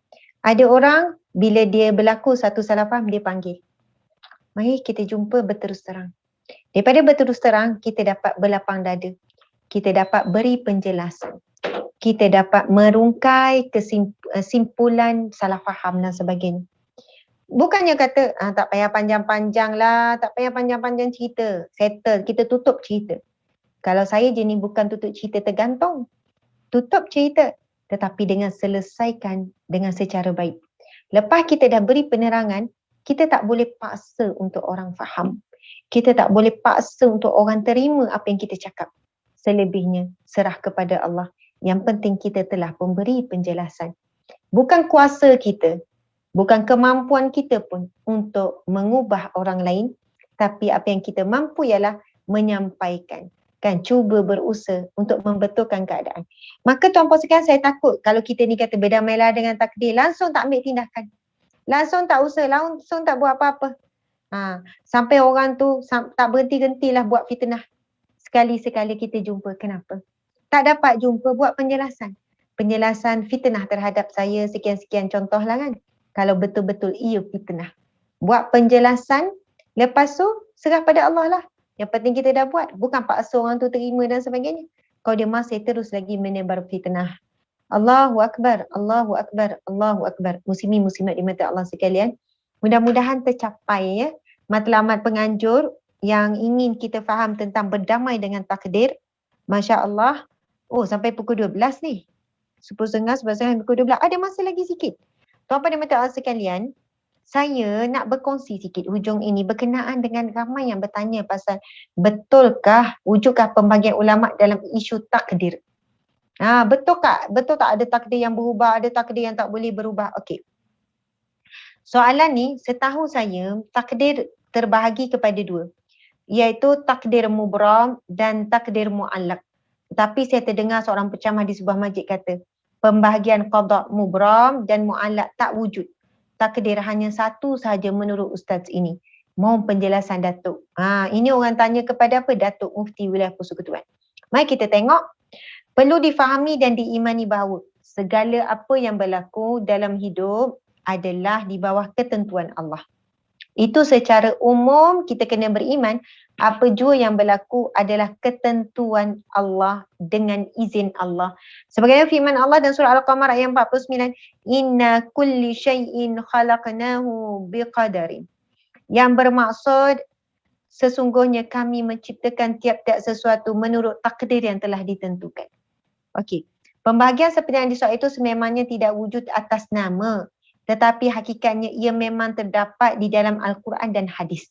Ada orang bila dia berlaku satu salah faham, dia panggil. Mari kita jumpa berterus terang. Daripada berterus terang, kita dapat berlapang dada. Kita dapat beri penjelasan. Kita dapat merungkai kesimpulan salah faham dan sebagainya. Bukannya kata, tak payah panjang-panjang lah, tak payah panjang-panjang cerita. Settle, kita tutup cerita. Kalau saya jenis bukan tutup cerita tergantung. Tutup cerita. Tetapi dengan selesaikan dengan secara baik. Lepas kita dah beri penerangan, kita tak boleh paksa untuk orang faham. Kita tak boleh paksa untuk orang terima apa yang kita cakap. Selebihnya, serah kepada Allah. Yang penting kita telah memberi penjelasan. Bukan kuasa kita, bukan kemampuan kita pun untuk mengubah orang lain, tapi apa yang kita mampu ialah menyampaikan. Kan, cuba berusaha untuk membetulkan keadaan. Maka tuan-puan sekalian, saya takut kalau kita ni kata berdamailah dengan takdir, langsung tak ambil tindakan. Langsung tak usaha, langsung tak buat apa-apa. Sampai orang tu tak berhenti-hentilah buat fitnah. Sekali-sekala kita jumpa, kenapa? Tak dapat jumpa, buat penjelasan. Penjelasan fitnah terhadap saya, sekian-sekian contoh lah kan. Kalau betul-betul ia fitnah. Buat penjelasan, lepas tu serah pada Allah lah. Yang penting kita dah buat, bukan paksa orang tu terima dan sebagainya. Kalau dia masih terus lagi menebar fitnah. Allahu Akbar, Allahu Akbar, Allahu Akbar. Muslimin muslimat di mata Allah sekalian. Mudah-mudahan tercapai ya matlamat penganjur yang ingin kita faham tentang berdamai dengan takdir. Masya Allah. Oh, sampai pukul 12 ni. 10.30, 11.30, pukul 12. Ada masa lagi sikit. Tuan-tuan di mata Allah sekalian, saya nak berkongsi sikit hujung ini berkenaan dengan ramai yang bertanya pasal betulkah, wujudkah pembagian ulama dalam isu takdir? Betul tak? Betul tak ada takdir yang berubah, ada takdir yang tak boleh berubah? Okey. Soalan ni, setahu saya, takdir terbahagi kepada dua. Iaitu takdir mubram dan takdir mu'allaq. Tapi saya terdengar seorang penceramah di sebuah masjid kata, pembahagian qada mubram dan mu'allaq tak wujud. Takdir hanya satu sahaja menurut ustaz ini. Mohon penjelasan Datuk. Ini orang tanya kepada apa? Datuk Mufti Wilayah Persekutuan. Mari kita tengok. Perlu difahami dan diimani bahawa segala apa yang berlaku dalam hidup adalah di bawah ketentuan Allah. Itu secara umum kita kena beriman apa jua yang berlaku adalah ketentuan Allah dengan izin Allah. Sebagaimana firman Allah dalam surah Al-Qamar ayat 49, inna kulli syai'in khalaqnahu biqadarin. Yang bermaksud sesungguhnya kami menciptakan tiap-tiap sesuatu menurut takdir yang telah ditentukan. Okey. Pembahagian seperti yang di soal itu sememangnya tidak wujud atas nama, tetapi hakikatnya ia memang terdapat di dalam Al-Quran dan hadis.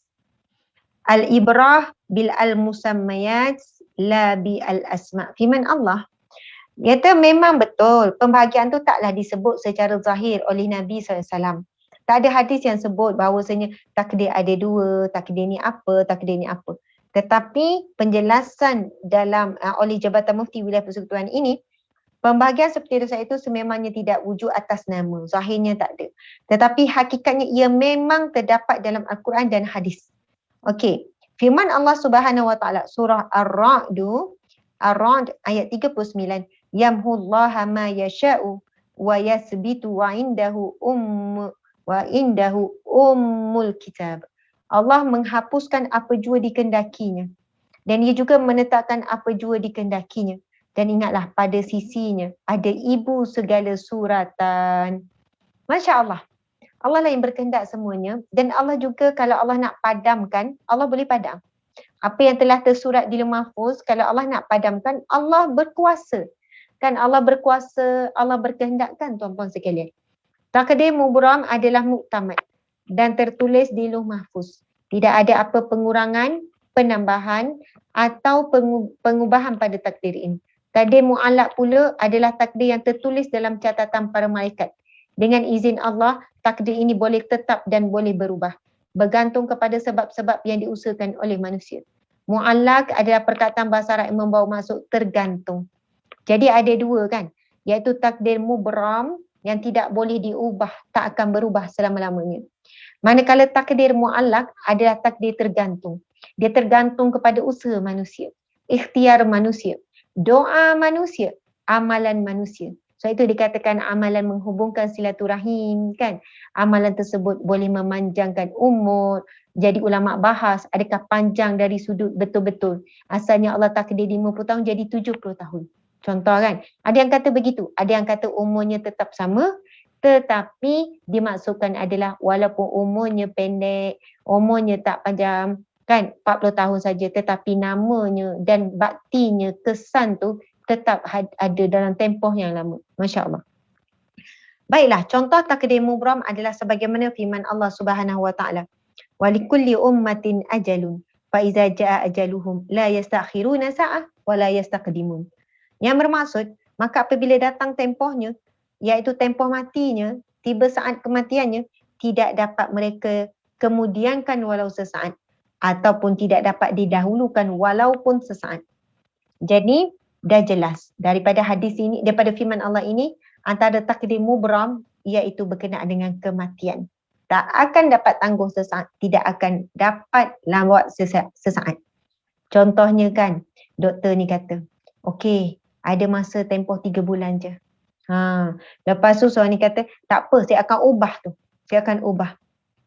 Al-ibrah bil al-musammayat la bi al-asma. Firman Allah kata memang betul pembahagian tu taklah disebut secara zahir oleh Nabi SAW. Tak ada hadis yang sebut bahawasanya takdir ada dua, takdir ni apa, takdir ni apa. Tetapi penjelasan dalam oleh Jabatan Mufti Wilayah Persekutuan ini, pembahagian seperti itu sememangnya tidak wujud atas nama. Zahirnya tak ada. Tetapi hakikatnya ia memang terdapat dalam Al-Quran dan hadis. Okey. Firman Allah Subhanahu Wa Taala surah Ar-Ra'd ayat 39. Yamhullaha ma yasha'u wa yasbitu wa indahu ummul kitab. Allah menghapuskan apa jua dikendakinya. Dan ia juga menetapkan apa jua dikendakinya. Dan ingatlah pada sisinya ada ibu segala suratan. Masya Allah. Allah lah yang berkehendak semuanya. Dan Allah juga kalau Allah nak padamkan, Allah boleh padam. Apa yang telah tersurat di Lauh Mahfuz, kalau Allah nak padamkan, Allah berkuasa. Kan Allah berkuasa, Allah berkehendak kan tuan-puan sekalian. Takdir mubram adalah muktamad dan tertulis di Lauh Mahfuz. Tidak ada apa pengurangan, penambahan atau pengubahan pada takdir ini. Takdir mu'allaq pula adalah takdir yang tertulis dalam catatan para malaikat. Dengan izin Allah, takdir ini boleh tetap dan boleh berubah, bergantung kepada sebab-sebab yang diusahakan oleh manusia. Mu'allaq adalah perkataan bahasa Arab yang membawa maksud tergantung. Jadi ada dua kan, iaitu takdir mubram yang tidak boleh diubah, tak akan berubah selama-lamanya. Manakala takdir mu'allaq adalah takdir tergantung. Dia tergantung kepada usaha manusia, ikhtiar manusia, doa manusia, amalan manusia. So itu dikatakan amalan menghubungkan silaturahim kan. Amalan tersebut boleh memanjangkan umur. Jadi ulama bahas adakah panjang dari sudut betul-betul. Asalnya Allah takdir 50 tahun jadi 70 tahun. Contoh kan. Ada yang kata begitu. Ada yang kata umurnya tetap sama. Tetapi dimaksudkan adalah walaupun umurnya pendek, umurnya tak panjang, kan 40 tahun saja, tetapi namanya dan baktinya, kesan tu tetap ada dalam tempoh yang lama. Masya Allah. Baiklah, contoh takdir mubram adalah sebagaimana firman Allah Subhanahu Wa Taala. Walikulli ummatin ajalun, fa iza jaa ajaluhum la yastakhiruna sa'ah wa la yastaqdimun. Yang bermaksud, maka apabila datang tempohnya, iaitu tempoh matinya, tiba saat kematiannya, tidak dapat mereka kemudiankan walau sesaat, ataupun tidak dapat didahulukan walaupun sesaat. Jadi dah jelas daripada hadis ini, daripada firman Allah ini, antara takdir mubram iaitu berkenaan dengan kematian. Tak akan dapat tangguh sesaat, tidak akan dapat lawat sesaat. Contohnya kan, doktor ni kata, okey, ada masa tempoh 3 bulan je. Lepas tu seorang ni kata, tak apa, saya akan ubah tu. Saya akan ubah.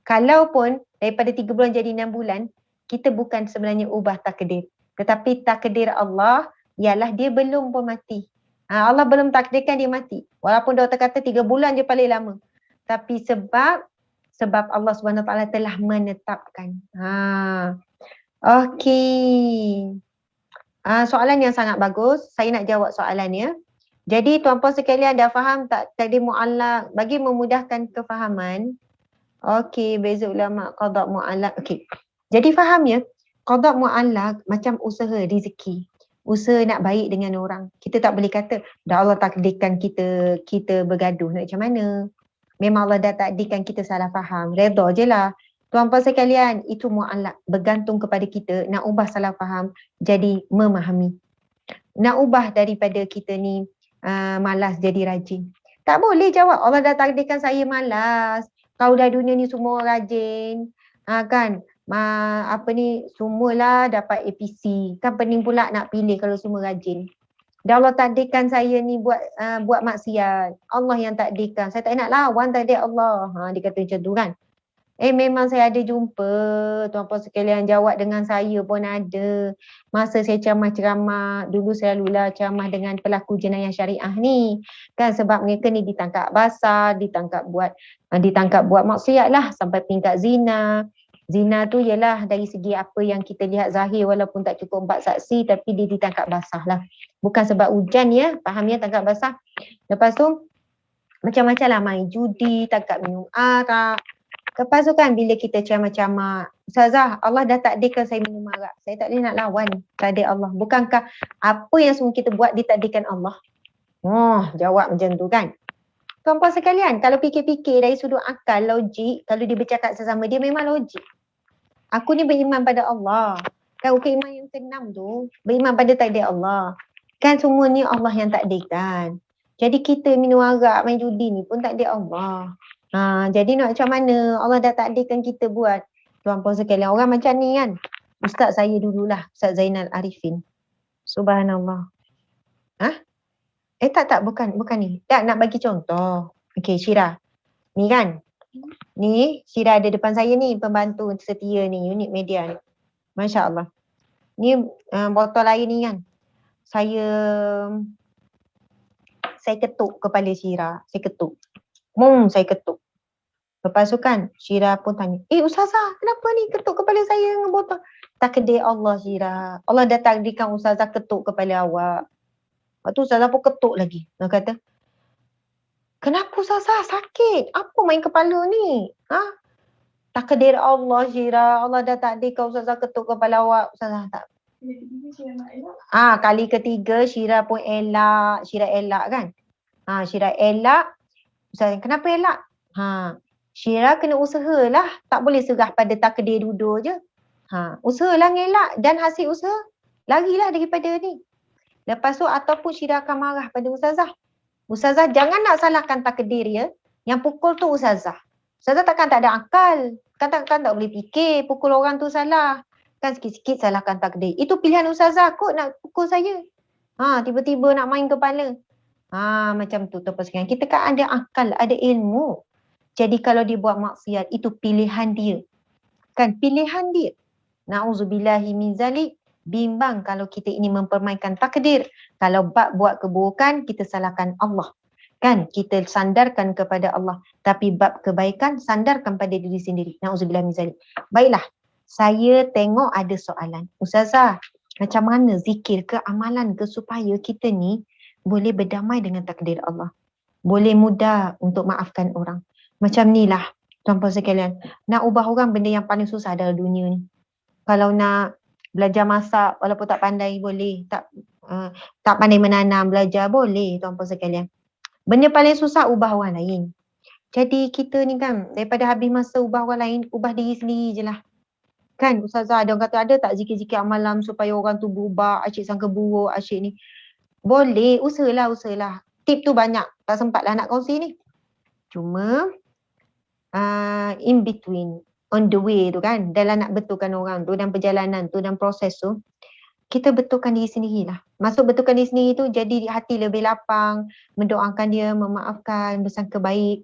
Kalaupun daripada 3 bulan jadi 6 bulan, kita bukan sebenarnya ubah takdir. Tetapi takdir Allah ialah dia belum pun mati. Allah belum takdirkan dia mati. Walaupun doktor kata 3 bulan je paling lama. Tapi sebab Allah SWT telah menetapkan. Okey. Soalan yang sangat bagus. Saya nak jawab soalannya. Jadi tuan-puan sekalian dah faham tak takdir mu'allaq? Bagi memudahkan kefahaman. Okey, beza ulama qada mu'allaq. Okey. Jadi faham ya, qada mu'allaq macam usaha rezeki. Usaha nak baik dengan orang. Kita tak boleh kata, dah Allah takdirkan kita bergaduh, nak macam mana? Memang Allah dah takdirkan kita salah faham. Redha je lah. Tuan-puan sekalian, itu mu'allaq. Bergantung kepada kita, nak ubah salah faham, jadi memahami. Nak ubah daripada kita ni malas jadi rajin. Tak boleh jawab, Allah dah takdirkan saya malas. Kau dah dunia ni semua rajin. Kan? Semualah dapat APC. Kan pening pula nak pilih kalau semua rajin. Dah Allah takdirkan saya ni buat maksiat. Allah yang takdirkan. Saya tak nak lawan takdir Allah. Dia kata macam tu kan. Memang saya ada jumpa tuan-puan sekalian, jawab dengan saya pun ada. Masa saya ceramah-ceramah, dulu saya selalulah ceramah dengan pelaku jenayah syariah ni. Kan sebab mereka ni ditangkap basah, ditangkap buat maksiat lah sampai tingkat zina. Zina tu ialah dari segi apa yang kita lihat zahir walaupun tak cukup 4 saksi tapi dia ditangkap basah lah. Bukan sebab hujan ya, faham ya, tangkap basah. Lepas tu macam-macam lah, main judi, tangkap minum arak. Lepas tu kan bila kita ceramah-ceramah, Ustazah, Allah dah takdirkan saya minum arak. Saya tak boleh nak lawan takdir Allah. Bukankah apa yang semua kita buat ditakdirkan Allah? Jawab macam tu kan. Tuan-puan sekalian, kalau fikir-fikir dari sudut akal, logik, kalau dia bercakap sesama dia memang logik. Aku ni beriman pada Allah. Kan iman yang ke-6 tu, beriman pada takdir Allah. Kan semua ni Allah yang takdirkan. Jadi kita minum arak, main judi ni pun takdir Allah. Jadi nak macam mana? Allah dah takdirkan kita buat. Tuan-puan sekalian, orang macam ni kan. Ustaz saya dululah, Ustaz Zainal Arifin. Subhanallah. Bukan ni. Tak, nak bagi contoh. Okey, Syirah. Ni kan. Ni, Syirah ada depan saya ni, pembantu setia ni, unit media ni. Masya Allah. Ni botol air ni kan. Saya ketuk kepala Syirah. Saya ketuk. Saya ketuk. Lepas tu kan, Syirah pun tanya, Ustazah, kenapa ni ketuk kepala saya dengan botol? Takdir Allah, Syirah. Allah dah takdirkan Ustazah ketuk kepala awak. Lepas tu Ustazah pun ketuk lagi. Dia kata, kenapa Ustazah sakit? Apa main kepala ni? Takdir Allah, Syirah. Allah dah takdirkan Ustazah ketuk kepala awak. Ustazah tak. Kali ketiga Syira pun elak, Syira elak kan. Syira elak. Ustaz, kenapa elak? Syira kena usahalah, tak boleh serah pada takdir duduk je. Usahalah ngelak dan hasil usaha larilah daripada ni. Lepas tu ataupun Syira akan marah pada Ustazah. Ustazah jangan nak salahkan takdir ya. Yang pukul tu Ustazah. Ustazah takkan tak ada akal. Takkan tak boleh fikir pukul orang tu salah. Kan sikit-sikit salahkan takdir. Itu pilihan Ustazah kot nak pukul saya. Tiba-tiba nak main kepala. Macam tu tuan-tuan sekalian. Kita kan ada akal, ada ilmu. Jadi kalau dia buat maksiat, itu pilihan dia. Kan pilihan dia. Na'udzubillahi min zalik. Bimbang kalau kita ini mempermainkan takdir. Kalau bab buat keburukan, kita salahkan Allah. Kan kita sandarkan kepada Allah. Tapi bab kebaikan, sandarkan pada diri sendiri. Na'udzubillahi min zalik. Baiklah, saya tengok ada soalan. Ustazah, macam mana zikir ke amalan ke supaya kita ni boleh berdamai dengan takdir Allah. Boleh mudah untuk maafkan orang. Macam ni lah tuan-puan sekalian. Nak ubah orang benda yang paling susah dalam dunia ni. Kalau nak belajar masak walaupun tak pandai boleh. Tak pandai menanam, belajar boleh tuan-puan sekalian. Benda paling susah ubah orang lain. Jadi kita ni kan daripada habis masa ubah orang lain, ubah diri sendiri je lah. Kan Ustazah ada orang kata ada tak zikir-zikir amalan supaya orang tu berubah, asyik sangka buruk, asyik ni. Boleh, usahalah. Tip tu banyak, tak sempat lah nak kongsi ni. Cuma in between, on the way tu kan, dalam nak betulkan orang tu dan perjalanan tu dan proses tu, kita betulkan diri sendiri lah. Masuk betulkan diri sendiri tu jadi hati lebih lapang, mendoakan dia, memaafkan, bersangka baik.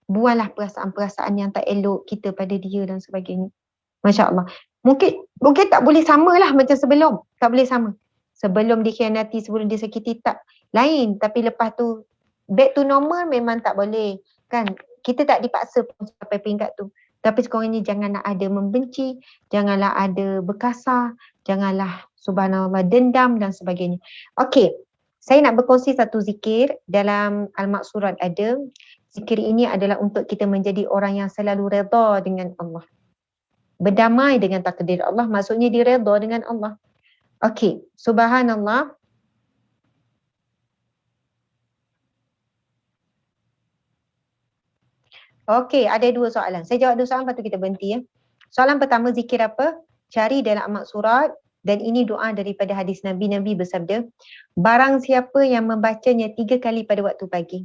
Buanglah perasaan-perasaan yang tak elok kita pada dia dan sebagainya. Masya Allah. Mungkin tak boleh sama lah macam sebelum. Tak boleh sama. Sebelum dikhianati, sebelum disakiti tak lain. Tapi lepas tu back to normal memang tak boleh. Kan kita tak dipaksa pun sampai peringkat tu. Tapi sekarang ni janganlah ada membenci, janganlah ada berkasar, janganlah subhanallah dendam dan sebagainya. Okey, saya nak berkongsi satu zikir dalam Al-Maqsurat ada. Zikir ini adalah untuk kita menjadi orang yang selalu redha dengan Allah. Berdamai dengan takdir Allah, maksudnya diredha dengan Allah. Okey, subhanallah. Okey, ada dua soalan. Saya jawab dua soalan, lepas tu kita berhenti ya. Soalan pertama, zikir apa? Cari dalam Al-Maqsurat, dan ini doa daripada hadis Nabi. Nabi bersabda, barang siapa yang membacanya 3 kali pada waktu pagi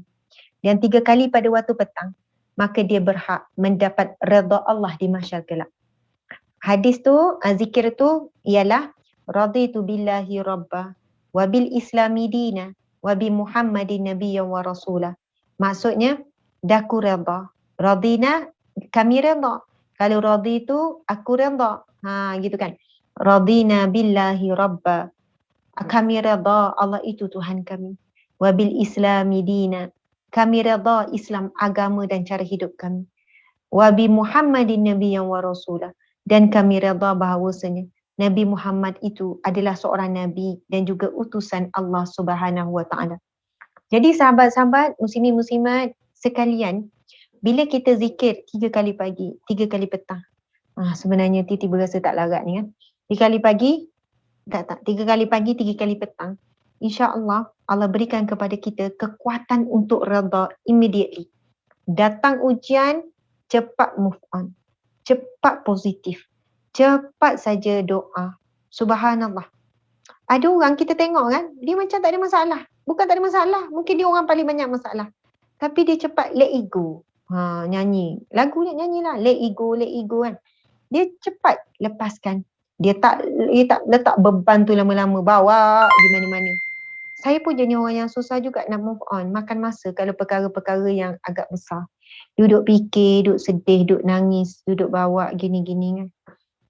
dan 3 kali pada waktu petang, maka dia berhak mendapat redha Allah di mahsyar kelak. Hadis tu, zikir tu ialah raditu billahi rabba wa bil islami dina wa bi Muhammadin nabiyyan wa rasulah. Maksudnya, daku redha. Radina, kami redha. Kalau radhi tu, aku redha. Gitu kan. Radina billahi rabba. Kami redha Allah itu Tuhan kami. Wa bil islami dina. Kami redha Islam agama dan cara hidup kami. Wa bi Muhammadin nabiyyan wa rasulah. Dan kami redha bahawasanya Nabi Muhammad itu adalah seorang Nabi dan juga utusan Allah Subhanahu Wa Taala. Jadi sahabat-sahabat, muslimin muslimat sekalian, bila kita zikir 3 kali pagi, 3 kali petang. Sebenarnya tiba-tiba rasa tak larat ni kan. 3 kali pagi, tak. 3 kali pagi, 3 kali petang. InsyaAllah, Allah berikan kepada kita kekuatan untuk redha immediately. Datang ujian, cepat move on. Cepat positif. Cepat saja doa. Subhanallah. Ada orang kita tengok kan, dia macam tak ada masalah. Bukan tak ada masalah, mungkin dia orang paling banyak masalah. Tapi dia cepat let it go. Nyanyi. Lagu ni nyanyilah. Let it go kan. Dia cepat lepaskan. Dia tak letak beban tu lama-lama bawa di mana-mana. Saya pun jadi orang yang susah juga nak move on. Makan masa kalau perkara-perkara yang agak besar. Duduk fikir, duduk sedih, duduk nangis, duduk bawa gini-gini kan.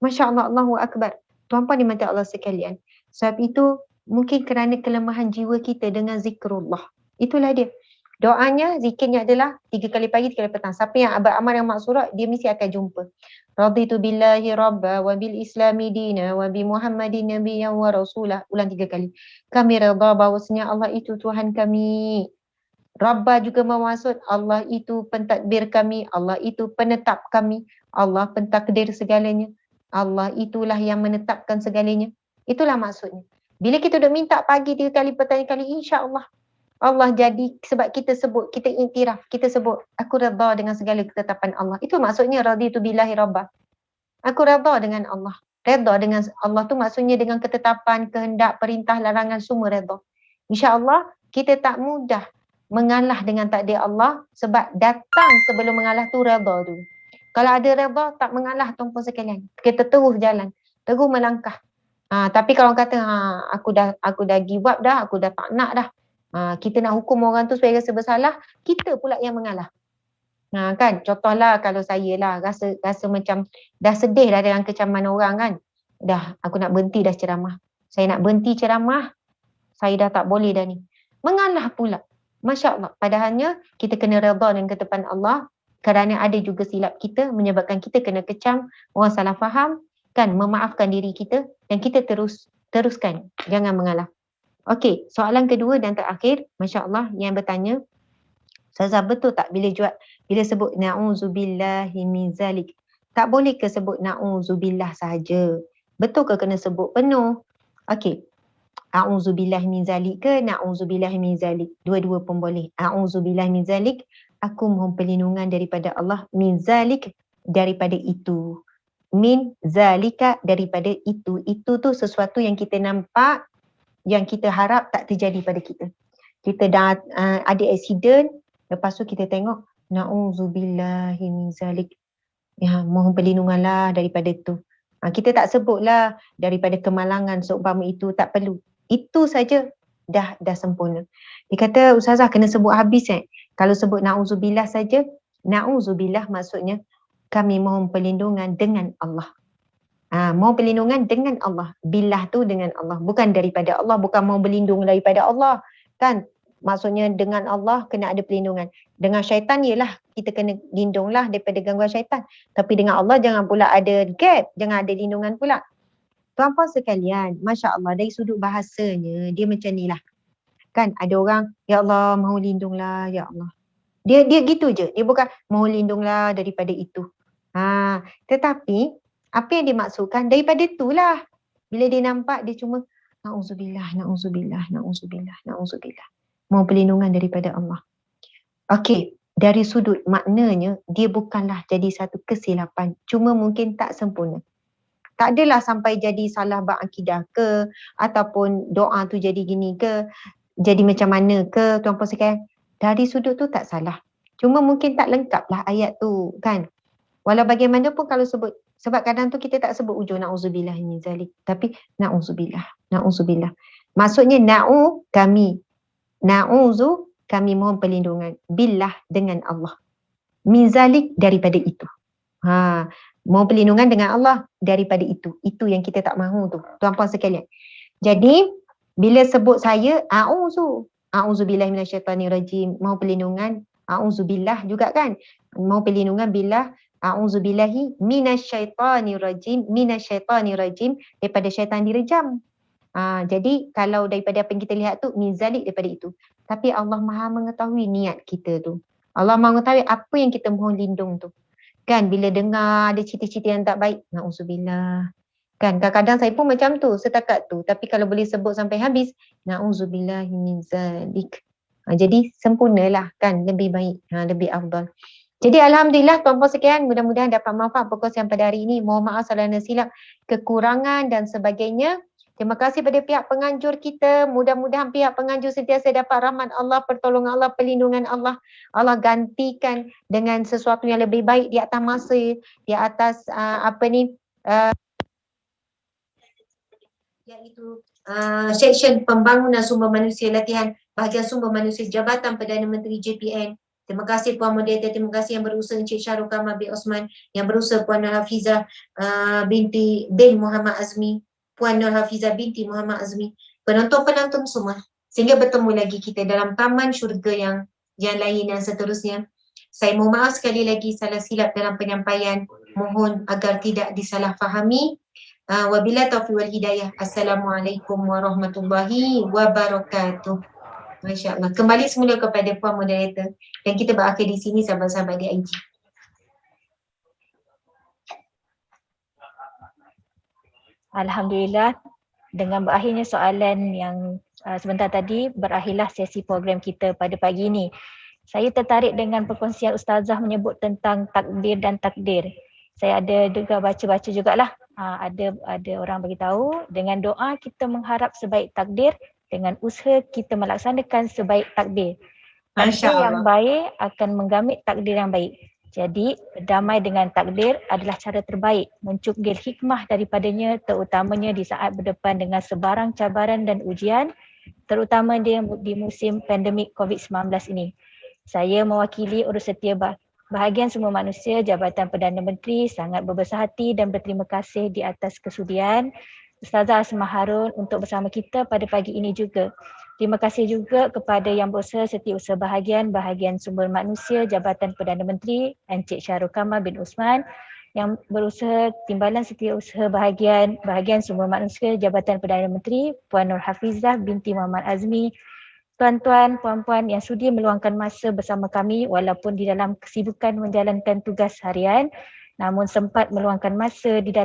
Masya Allah, Allahu Akbar. Tuan-puan dimati Allah sekalian. Sebab itu mungkin kerana kelemahan jiwa kita dengan zikrullah. Itulah dia. Doanya, zikirnya adalah 3 kali pagi, 3 kali petang. Siapa yang beramal yang Maqsurat, dia mesti akan jumpa. Raditu billahi rabba wa bil islami dina wa bi Muhammadin nabiyyan wa rasulah. Ulang 3 kali. Kami redha bahawasanya Allah itu Tuhan kami. Rabba juga bermaksud Allah itu pentadbir kami, Allah itu penetap kami, Allah pentakdir segalanya. Allah itulah yang menetapkan segalanya. Itulah maksudnya. Bila kita duk minta pagi 3 kali, petang 3 kali, insya-Allah Allah jadi, sebab kita sebut, kita iktiraf, kita sebut aku redha dengan segala ketetapan Allah. Itu maksudnya raditu billahi rabbah. Aku redha dengan Allah. Redha dengan Allah tu maksudnya dengan ketetapan, kehendak, perintah, larangan, semua redha. Insya-Allah kita tak mudah mengalah dengan takdir Allah, sebab datang sebelum mengalah tu redha tu. Kalau ada redha, tak mengalah tuan-puan sekalian. Kita terus jalan, terus melangkah. Tapi kalau kata aku dah give up dah, aku dah tak nak dah. Kita nak hukum orang tu supaya rasa bersalah, kita pula yang mengalah. Kan, contohlah kalau saya lah rasa macam dah sedih dah dengan kecaman orang kan. Dah, aku nak berhenti dah ceramah. Saya nak berhenti ceramah, saya dah tak boleh dah ni. Mengalah pula. Masya Allah. Padahalnya kita kena redha dengan ketetapan Allah, kerana ada juga silap kita menyebabkan kita kena kecam, orang salah faham, kan, memaafkan diri kita dan kita teruskan. Jangan mengalah. Okey, soalan kedua dan terakhir, Masya Allah, yang bertanya, Ustazah, betul tak bila sebut na'udzubillahi min zalik, tak boleh ke sebut na'udzubillah sahaja? Betul ke kena sebut penuh? Okey. A'udzubillahi min zalik ke na'udzubillahi min zalik? Dua-dua pun boleh. A'udzubillahi min zalik, aku mohon perlindungan daripada Allah, min zalik, daripada itu. Min zalika, daripada itu. Itu tu sesuatu yang kita nampak, yang kita harap tak terjadi pada kita. Kita dah ada accident, lepas tu kita tengok na'udzubillahi min zalik. Ya, mohon perlindunganlah daripada itu. Kita tak sebutlah daripada kemalangan seumpama itu, tak perlu. Itu saja dah sempurna. Dia kata, Ustazah kena sebut habis Kalau sebut na'udzubillah saja, na'udzubillah maksudnya kami mohon perlindungan dengan Allah. Mohon perlindungan dengan Allah. Billah tu dengan Allah, bukan daripada Allah, bukan mau berlindung daripada Allah. Kan? Maksudnya dengan Allah kena ada perlindungan. Dengan syaitan ialah kita kena lindunglah daripada gangguan syaitan. Tapi dengan Allah jangan pula ada gap, jangan ada lindungan pula. Tuan-puan sekalian, Masya Allah, dari sudut bahasanya dia macam ni lah. Kan ada orang, ya Allah mohon lindunglah, ya Allah. Dia gitu je, dia bukan mohon lindunglah daripada itu. Tetapi apa yang dimaksudkan daripada itulah. Bila dia nampak, dia cuma na'udzubillah, na'udzubillah, na'udzubillah, na'udzubillah. Mohon perlindungan daripada Allah. Okey, dari sudut maknanya, dia bukanlah jadi satu kesilapan. Cuma mungkin tak sempurna. Tak adalah sampai jadi salah berakidah ke, ataupun doa tu jadi gini ke, jadi macam mana ke, tuan-puan sekalian. Dari sudut tu tak salah. Cuma mungkin tak lengkap lah ayat tu kan. Walau bagaimanapun kalau sebut, sebab kadang tu kita tak sebut ujung na'udzubillah min zalik, tapi na'udzubillah, na'udzubillah. Maksudnya kami, na'udzu kami mohon perlindungan, billah dengan Allah, min zalik daripada itu. Mohon perlindungan dengan Allah daripada itu. Itu yang kita tak mahu tu, tuan-puan sekalian. Jadi bila sebut saya a'udzubillahi minasyaitanirrajim, mohon perlindungan, a'udzubillah juga kan, mohon perlindungan billah, a'udzubillahi minasyaitanirrajim, minasyaitanirrajim, daripada syaitan direjam. Jadi kalau daripada apa yang kita lihat tu, min zalik daripada itu. Tapi Allah Maha mengetahui niat kita tu. Allah Maha mengetahui apa yang kita mohon lindung tu. Kan bila dengar ada cerita-cerita yang tak baik, na'udzubillah. Kan kadang-kadang saya pun macam tu, setakat tu. Tapi kalau boleh sebut sampai habis, na'udzubillahi min zalik. Jadi sempurnalah kan, lebih baik, lebih afdal. Jadi Alhamdulillah tuan-puan sekalian, mudah-mudahan dapat manfaat perkongsian pada hari ini. Mohon maaf salah dan silap, kekurangan dan sebagainya. Terima kasih pada pihak penganjur kita. Mudah-mudahan pihak penganjur sentiasa dapat rahmat Allah, pertolongan Allah, perlindungan Allah. Allah gantikan dengan sesuatu yang lebih baik di atas masa, di atas iaitu seksyen pembangunan sumber manusia, latihan bahagian sumber manusia, Jabatan Perdana Menteri JPN. Terima kasih Puan Moderator, terima kasih yang berusaha Encik Syahrul Kamal bin Osman, yang berusaha Puan Nur Hafizah bin Muhammad Azmi, Puan Nur Hafizah binti Muhammad Azmi, penonton-penonton semua. Sehingga bertemu lagi kita dalam taman syurga yang lain dan seterusnya. Saya mohon maaf sekali lagi salah silap dalam penyampaian. Mohon agar tidak disalahfahami. Wabillahi taufiq wal hidayah. Assalamualaikum warahmatullahi wabarakatuh. Masya Allah. Kembali semula kepada Puan Moderator. Dan kita berakhir di sini sahabat-sahabat di IG. Alhamdulillah. dengan berakhirnya soalan yang sebentar tadi, berakhirlah sesi program kita pada pagi ini. Saya tertarik dengan perkongsian Ustazah menyebut tentang takdir dan takdir. Saya ada juga baca-baca jugalah. Ada orang beritahu dengan doa kita mengharap sebaik takdir, dengan usaha kita melaksanakan sebaik takdir. Masya Takdir yang Allah. baik akan menggamit takdir yang baik. Jadi, berdamai dengan takdir adalah cara terbaik mencukgil hikmah daripadanya, terutamanya di saat berdepan dengan sebarang cabaran dan ujian, terutama di musim pandemik COVID-19 ini. Saya mewakili urus setia bahagian semua manusia Jabatan Perdana Menteri sangat berbesar hati dan berterima kasih di atas kesudian Ustazah Asmah Harun untuk bersama kita pada pagi ini juga. Terima kasih juga kepada Yang Berusaha Setiausaha Bahagian Sumber Manusia Jabatan Perdana Menteri Encik Syahrul Kamal bin Usman, Yang Berusaha Timbalan Setiausaha Bahagian Sumber Manusia Jabatan Perdana Menteri Puan Nur Hafizah binti Muhammad Azmi, tuan-tuan, puan-puan yang sudi meluangkan masa bersama kami walaupun di dalam kesibukan menjalankan tugas harian, namun sempat meluangkan masa di dalam